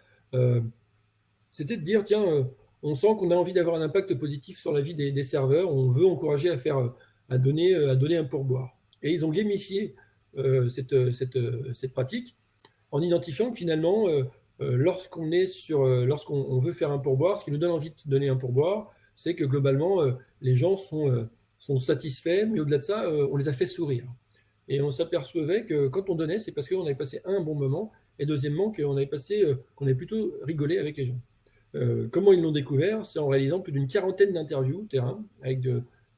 c'était de dire, tiens, on sent qu'on a envie d'avoir un impact positif sur la vie des serveurs, on veut encourager à donner un pourboire. Et ils ont gamifié cette pratique en identifiant que finalement, lorsqu'on veut faire un pourboire, ce qui nous donne envie de donner un pourboire, c'est que globalement, les gens sont satisfaits, mais au-delà de ça, on les a fait sourire. Et on s'apercevait que quand on donnait, c'est parce qu'on avait passé un bon moment, et deuxièmement, qu'on avait plutôt rigolé avec les gens. Comment ils l'ont découvert? C'est en réalisant plus d'une quarantaine d'interviews terrain avec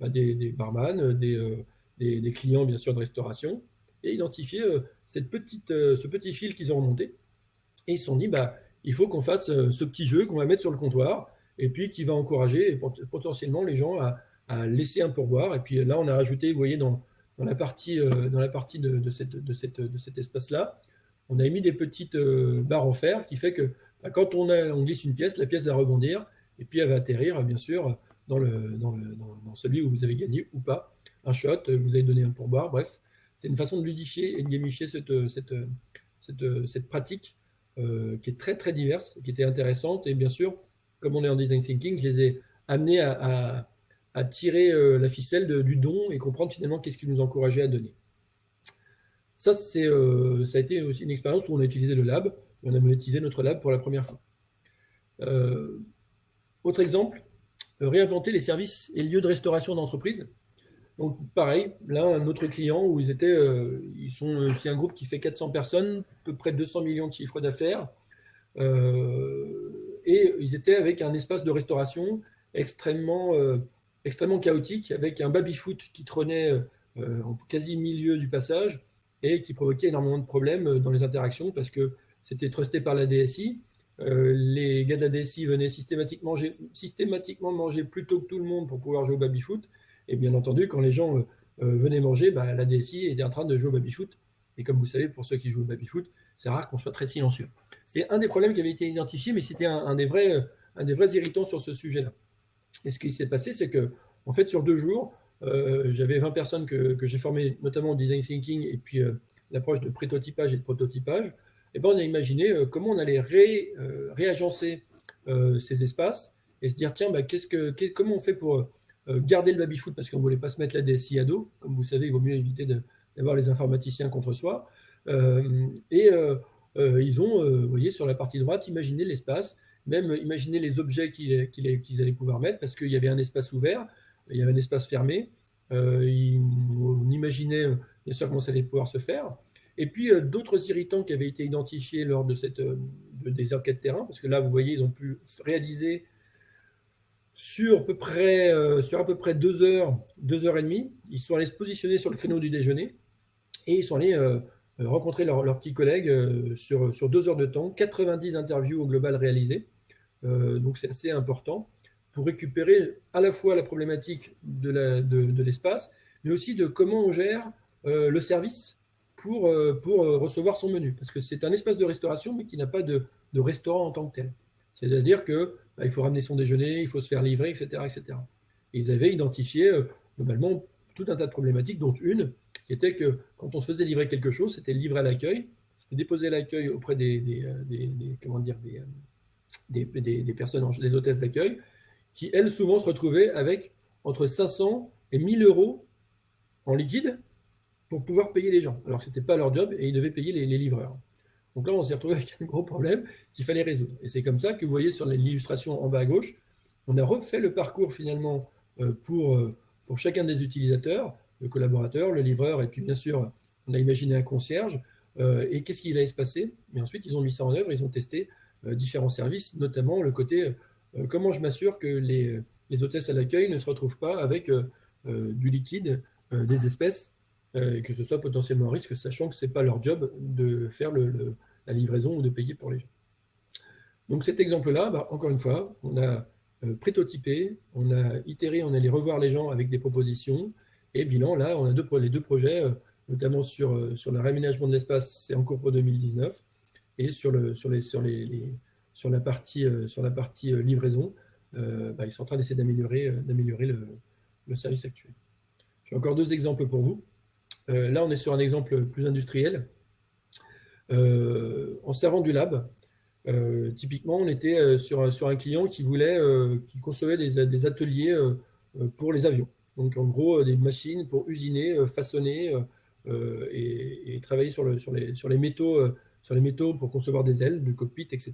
des barman, des clients bien sûr de restauration, et identifier ce petit fil qu'ils ont remonté. Et ils se sont dit, il faut qu'on fasse ce petit jeu qu'on va mettre sur le comptoir, et puis qui va encourager potentiellement les gens à laisser un pourboire. Et puis là, on a rajouté, vous voyez, dans la partie de cet espace-là, on a mis des petites barres en fer qui fait que quand on glisse une pièce, la pièce va rebondir et puis elle va atterrir, bien sûr, dans celui où vous avez gagné ou pas un shot, vous avez donné un pourboire. Bref, c'est une façon de ludifier et de gamifier cette pratique qui est très très diverse, qui était intéressante. Et bien sûr, comme on est en design thinking, je les ai amenés à tirer la ficelle du don et comprendre finalement qu'est-ce qui nous encourageait à donner. Ça a été aussi une expérience où on a utilisé le lab, et on a monétisé notre lab pour la première fois. Autre exemple, réinventer les services et lieux de restauration d'entreprise. Donc pareil, là un autre client où c'est un groupe qui fait 400 personnes, à peu près 200 millions de chiffres d'affaires, et ils étaient avec un espace de restauration extrêmement chaotique, avec un baby-foot qui trônait en quasi milieu du passage et qui provoquait énormément de problèmes dans les interactions parce que c'était trusté par la DSI. Les gars de la DSI venaient systématiquement manger plus tôt que tout le monde pour pouvoir jouer au baby-foot. Et bien entendu, quand les gens venaient manger, la DSI était en train de jouer au baby-foot. Et comme vous savez, pour ceux qui jouent au baby-foot, c'est rare qu'on soit très silencieux. C'est un des problèmes qui avait été identifié, mais c'était un des vrais irritants sur ce sujet-là. Et ce qui s'est passé, c'est que, en fait, sur 2 jours, j'avais 20 personnes que j'ai formées, notamment en design thinking et puis l'approche de prototypage et de prototypage. Et ben, on a imaginé comment on allait réagencer ces espaces et se dire, tiens, comment on fait pour garder le baby-foot parce qu'on ne voulait pas se mettre la DSI à dos. Comme vous savez, il vaut mieux éviter d'avoir les informaticiens contre soi. Ils ont, vous voyez, sur la partie droite, imaginé l'espace, même imaginer les objets qu'ils allaient pouvoir mettre, parce qu'il y avait un espace ouvert, il y avait un espace fermé. On imaginait bien sûr comment ça allait pouvoir se faire. Et puis d'autres irritants qui avaient été identifiés lors de des enquêtes terrain, parce que là, vous voyez, ils ont pu réaliser sur à peu près 2 heures, 2 heures et demie. Ils sont allés se positionner sur le créneau du déjeuner et ils sont allés rencontrer leurs petits collègues sur 2 heures de temps, 90 interviews au global réalisées. Donc c'est assez important pour récupérer à la fois la problématique de l'espace, mais aussi de comment on gère le service pour recevoir son menu. Parce que c'est un espace de restauration, mais qui n'a pas de restaurant en tant que tel. C'est-à-dire que il faut ramener son déjeuner, il faut se faire livrer, etc. etc. Et ils avaient identifié globalement tout un tas de problématiques, dont une qui était que quand on se faisait livrer quelque chose, c'était livré à l'accueil, c'était déposé à l'accueil auprès des personnes, des hôtesses d'accueil, qui, elles, souvent se retrouvaient avec entre 500 et 1000 euros en liquide pour pouvoir payer les gens, alors que ce n'était pas leur job et ils devaient payer les livreurs. Donc là, on s'est retrouvé avec un gros problème qu'il fallait résoudre. Et c'est comme ça que vous voyez sur l'illustration en bas à gauche, on a refait le parcours finalement pour chacun des utilisateurs, le collaborateur, le livreur, et puis bien sûr, on a imaginé un concierge. Et qu'est-ce qu'il allait se passer? Mais ensuite, ils ont mis ça en œuvre, ils ont testé différents services, notamment le côté comment je m'assure que les hôtesses à l'accueil ne se retrouvent pas avec du liquide, des espèces, que ce soit potentiellement un risque, sachant que ce n'est pas leur job de faire la livraison ou de payer pour les gens. Donc cet exemple-là, bah, encore une fois, on a prototypé, on a itéré, on allait revoir les gens avec des propositions, et bilan, là, on a les deux projets, notamment sur le réaménagement de l'espace, c'est en cours pour 2019, et sur la partie livraison, bah, ils sont en train d'essayer d'améliorer le service actuel. J'ai encore deux exemples pour vous. Là, on est sur un exemple plus industriel. En servant du lab, typiquement, on était sur un client qui concevait des ateliers pour les avions. Donc, en gros, des machines pour usiner, façonner et travailler sur les métaux pour concevoir des ailes, du cockpit, etc.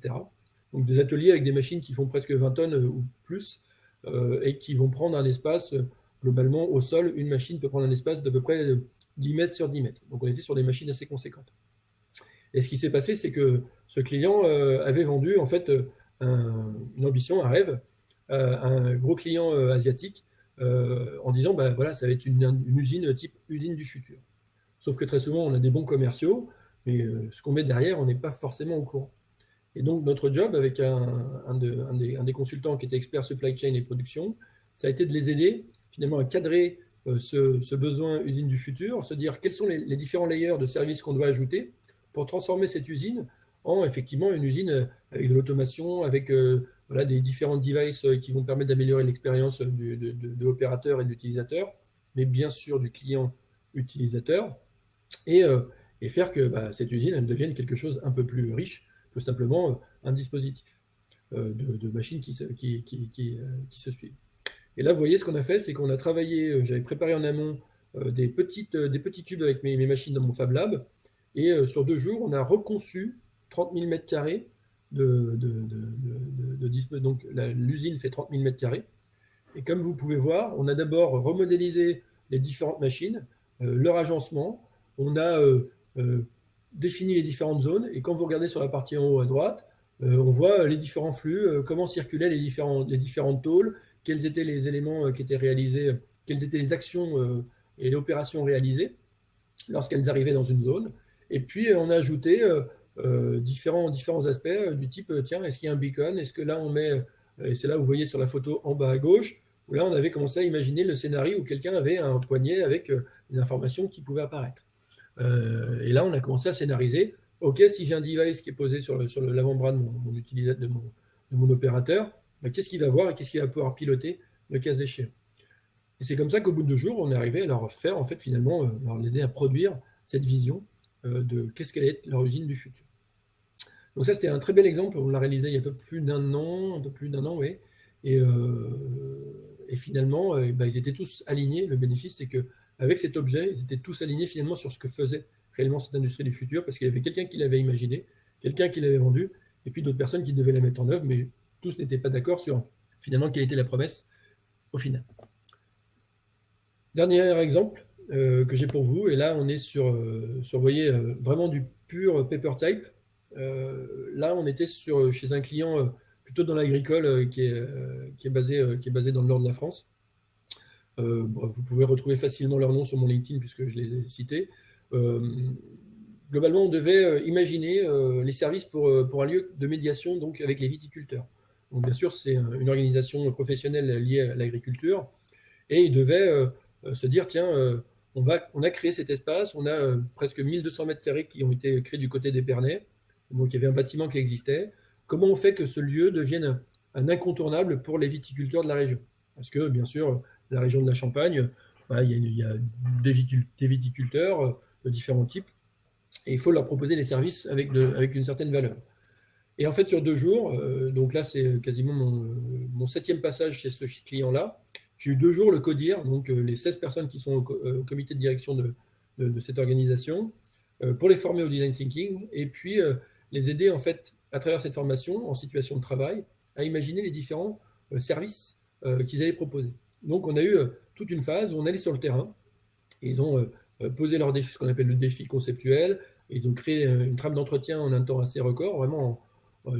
Donc, des ateliers avec des machines qui font presque 20 tonnes ou plus et qui vont prendre un espace, globalement, au sol, une machine peut prendre un espace d'à peu près 10 mètres sur 10 mètres. Donc, on était sur des machines assez conséquentes. Et ce qui s'est passé, c'est que ce client avait vendu en fait une ambition, un rêve, à un gros client asiatique en disant bah, voilà, ça va être une usine type usine du futur. Sauf que très souvent, on a des bons commerciaux, mais ce qu'on met derrière, on n'est pas forcément au courant. Et donc, notre job avec un des consultants qui était expert supply chain et production, ça a été de les aider finalement à cadrer ce besoin usine du futur, se dire quels sont les différents layers de services qu'on doit ajouter pour transformer cette usine en effectivement une usine avec de l'automation, avec voilà, des différents devices qui vont permettre d'améliorer l'expérience de l'opérateur et de l'utilisateur, mais bien sûr du client utilisateur, et, et faire que bah, cette usine elle devienne quelque chose un peu plus riche que simplement un dispositif de machines qui se suivent. Et là, vous voyez, ce qu'on a fait, c'est qu'on a travaillé, j'avais préparé en amont des petits cubes avec mes machines dans mon Fab Lab, et sur 2 jours, on a reconçu 30 000 mètres carrés donc l'usine fait 30 000 mètres carrés. Et comme vous pouvez voir, on a d'abord remodélisé les différentes machines, leur agencement, on a défini les différentes zones, et quand vous regardez sur la partie en haut à droite, on voit les différents flux, comment circulaient les différentes tôles, quels étaient les éléments qui étaient réalisés, quelles étaient les actions et les opérations réalisées lorsqu'elles arrivaient dans une zone. Et puis, on a ajouté différents aspects du type, tiens, est-ce qu'il y a un beacon? Est-ce que là, on met, et c'est là où vous voyez sur la photo en bas à gauche, où là, on avait commencé à imaginer le scénario où quelqu'un avait un poignet avec une information qui pouvait apparaître. Et là, on a commencé à scénariser, OK, si j'ai un device qui est posé sur l'avant-bras de mon utilisateur, de mon opérateur, ben, qu'est-ce qu'il va voir et qu'est-ce qu'il va pouvoir piloter le cas échéant. Et c'est comme ça qu'au bout de 2 jours, on est arrivé à leur faire, en fait, finalement, leur aider à produire cette vision de qu'est-ce qu'allait être leur usine du futur. Donc ça, c'était un très bel exemple. On l'a réalisé il y a un peu plus d'un an, oui. Et finalement, bah, ils étaient tous alignés. Le bénéfice, c'est qu'avec cet objet, ils étaient tous alignés finalement sur ce que faisait réellement cette industrie du futur, parce qu'il y avait quelqu'un qui l'avait imaginé, quelqu'un qui l'avait vendu, et puis d'autres personnes qui devaient la mettre en œuvre, mais tous n'étaient pas d'accord sur finalement quelle était la promesse au final. Dernier exemple que j'ai pour vous, et là on est sur vous voyez, vraiment du pur paper type. Là on était chez un client plutôt dans l'agricole qui est basé dans le nord de la France. Vous pouvez retrouver facilement leur nom sur mon LinkedIn puisque je les ai cités. Globalement, on devait imaginer les services pour un lieu de médiation donc avec les viticulteurs. Donc bien sûr, c'est une organisation professionnelle liée à l'agriculture, et ils devaient se dire tiens, on a créé cet espace, on a presque 1200 mètres carrés qui ont été créés du côté d'Épernay, donc il y avait un bâtiment qui existait. Comment on fait que ce lieu devienne un incontournable pour les viticulteurs de la région? Parce que bien sûr, la région de la Champagne, bah, il y a des viticulteurs de différents types, et il faut leur proposer des services avec une certaine valeur. Et en fait, sur 2 jours, donc là, c'est quasiment mon 7e passage chez ce client-là, j'ai eu 2 jours le CODIR, donc les 16 personnes qui sont au comité de direction de cette organisation, pour les former au design thinking, et puis les aider, en fait, à travers cette formation, en situation de travail, à imaginer les différents services qu'ils allaient proposer. Donc, on a eu toute une phase où on allait sur le terrain, et ils ont posé leur défi, ce qu'on appelle le défi conceptuel, et ils ont créé une trame d'entretien en un temps assez record, vraiment,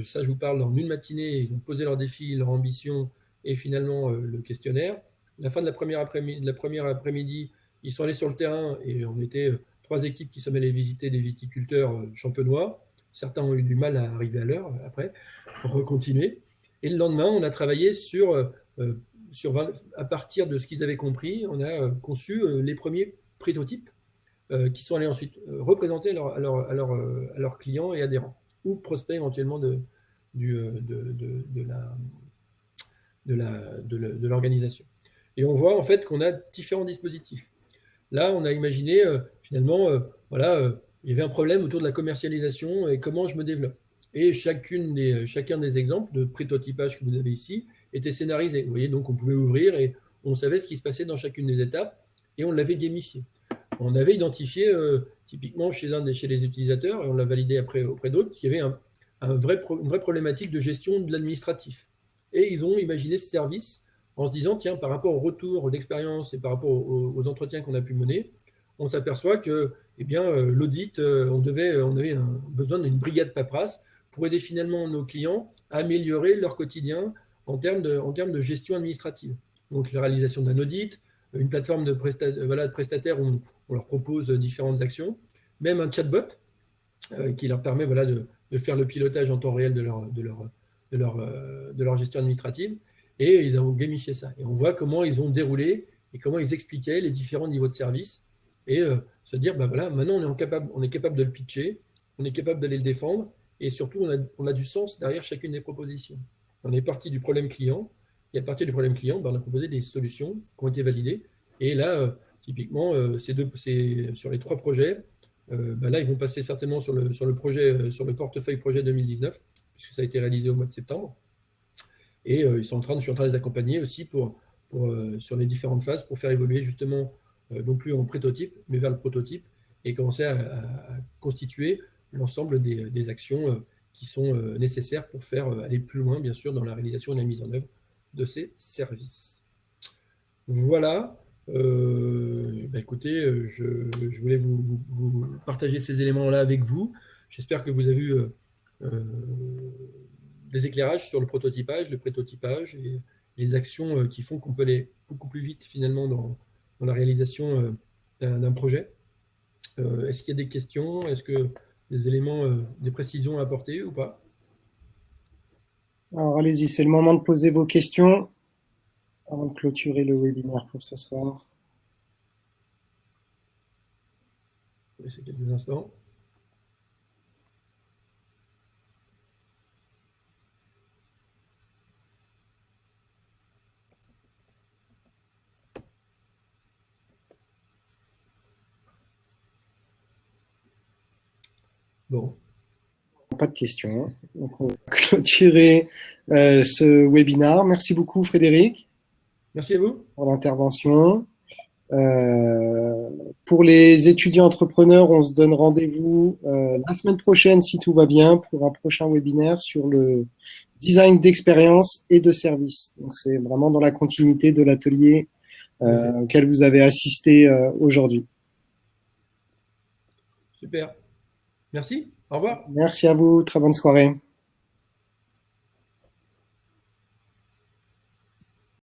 ça je vous parle, en une matinée, ils ont posé leur défi, leur ambition, et finalement le questionnaire. À la fin de la première après-midi, ils sont allés sur le terrain, et on était 3 équipes qui sont allées visiter des viticulteurs champenois. certains ont eu du mal à arriver à l'heure après, pour continuer. Et le lendemain, on a travaillé à partir de ce qu'ils avaient compris, on a conçu les premiers prototypes qui sont allés ensuite représenter à leurs clients et adhérents, ou prospects éventuellement de l'organisation. Et on voit en fait qu'on a différents dispositifs. Là, on a imaginé finalement, il y avait un problème autour de la commercialisation et comment je me développe. Et chacun des exemples de prototypage que vous avez ici était scénarisé. Vous voyez, donc on pouvait ouvrir et on savait ce qui se passait dans chacune des étapes et on l'avait gamifié. On avait identifié typiquement chez les utilisateurs, et on l'a validé après auprès d'autres, qu'il y avait une vraie problématique de gestion de l'administratif. Et ils ont imaginé ce service en se disant, tiens, par rapport au retour d'expérience et par rapport aux entretiens qu'on a pu mener, on s'aperçoit que l'audit, on avait besoin d'une brigade paperasse pour aider finalement nos clients à améliorer leur quotidien en termes de gestion administrative. Donc la réalisation d'un audit, une plateforme de prestataires où on leur propose différentes actions, même un chatbot qui leur permet de faire le pilotage en temps réel de leur gestion administrative. Et ils ont gamifié ça. Et on voit comment ils ont déroulé et comment ils expliquaient les différents niveaux de service et se dire, maintenant on est capable de le pitcher, on est capable d'aller le défendre et surtout on a du sens derrière chacune des propositions. On est parti du problème client et à partir du problème client, on a proposé des solutions qui ont été validées. Et là, typiquement, sur les 3 projets, là ils vont passer certainement sur le portefeuille projet 2019 puisque ça a été réalisé au mois de septembre. Et je suis en train de les accompagner aussi sur les différentes phases pour faire évoluer justement, non plus en prototype, mais vers le prototype et commencer à constituer l'ensemble des actions qui sont nécessaires pour faire aller plus loin, bien sûr, dans la réalisation et la mise en œuvre de ces services. Voilà. Écoutez, je voulais vous partager ces éléments-là avec vous. J'espère que vous avez eu des éclairages sur le prototypage, le prétotypage et les actions qui font qu'on peut aller beaucoup plus vite finalement dans la réalisation d'un projet. Est-ce qu'il y a des questions? Est-ce que des éléments, des précisions à apporter ou pas? Alors allez-y, c'est le moment de poser vos questions avant de clôturer le webinaire pour ce soir. Je vais laisser quelques instants. Bon. Pas de questions. Donc on va clôturer ce webinaire. Merci beaucoup Frédéric. Merci à vous. Pour l'intervention. Pour les étudiants entrepreneurs, on se donne rendez-vous la semaine prochaine, si tout va bien, pour un prochain webinaire sur le design d'expérience et de service. Donc, c'est vraiment dans la continuité de l'atelier auquel vous avez assisté aujourd'hui. Super. Merci. Au revoir. Merci à vous. Très bonne soirée.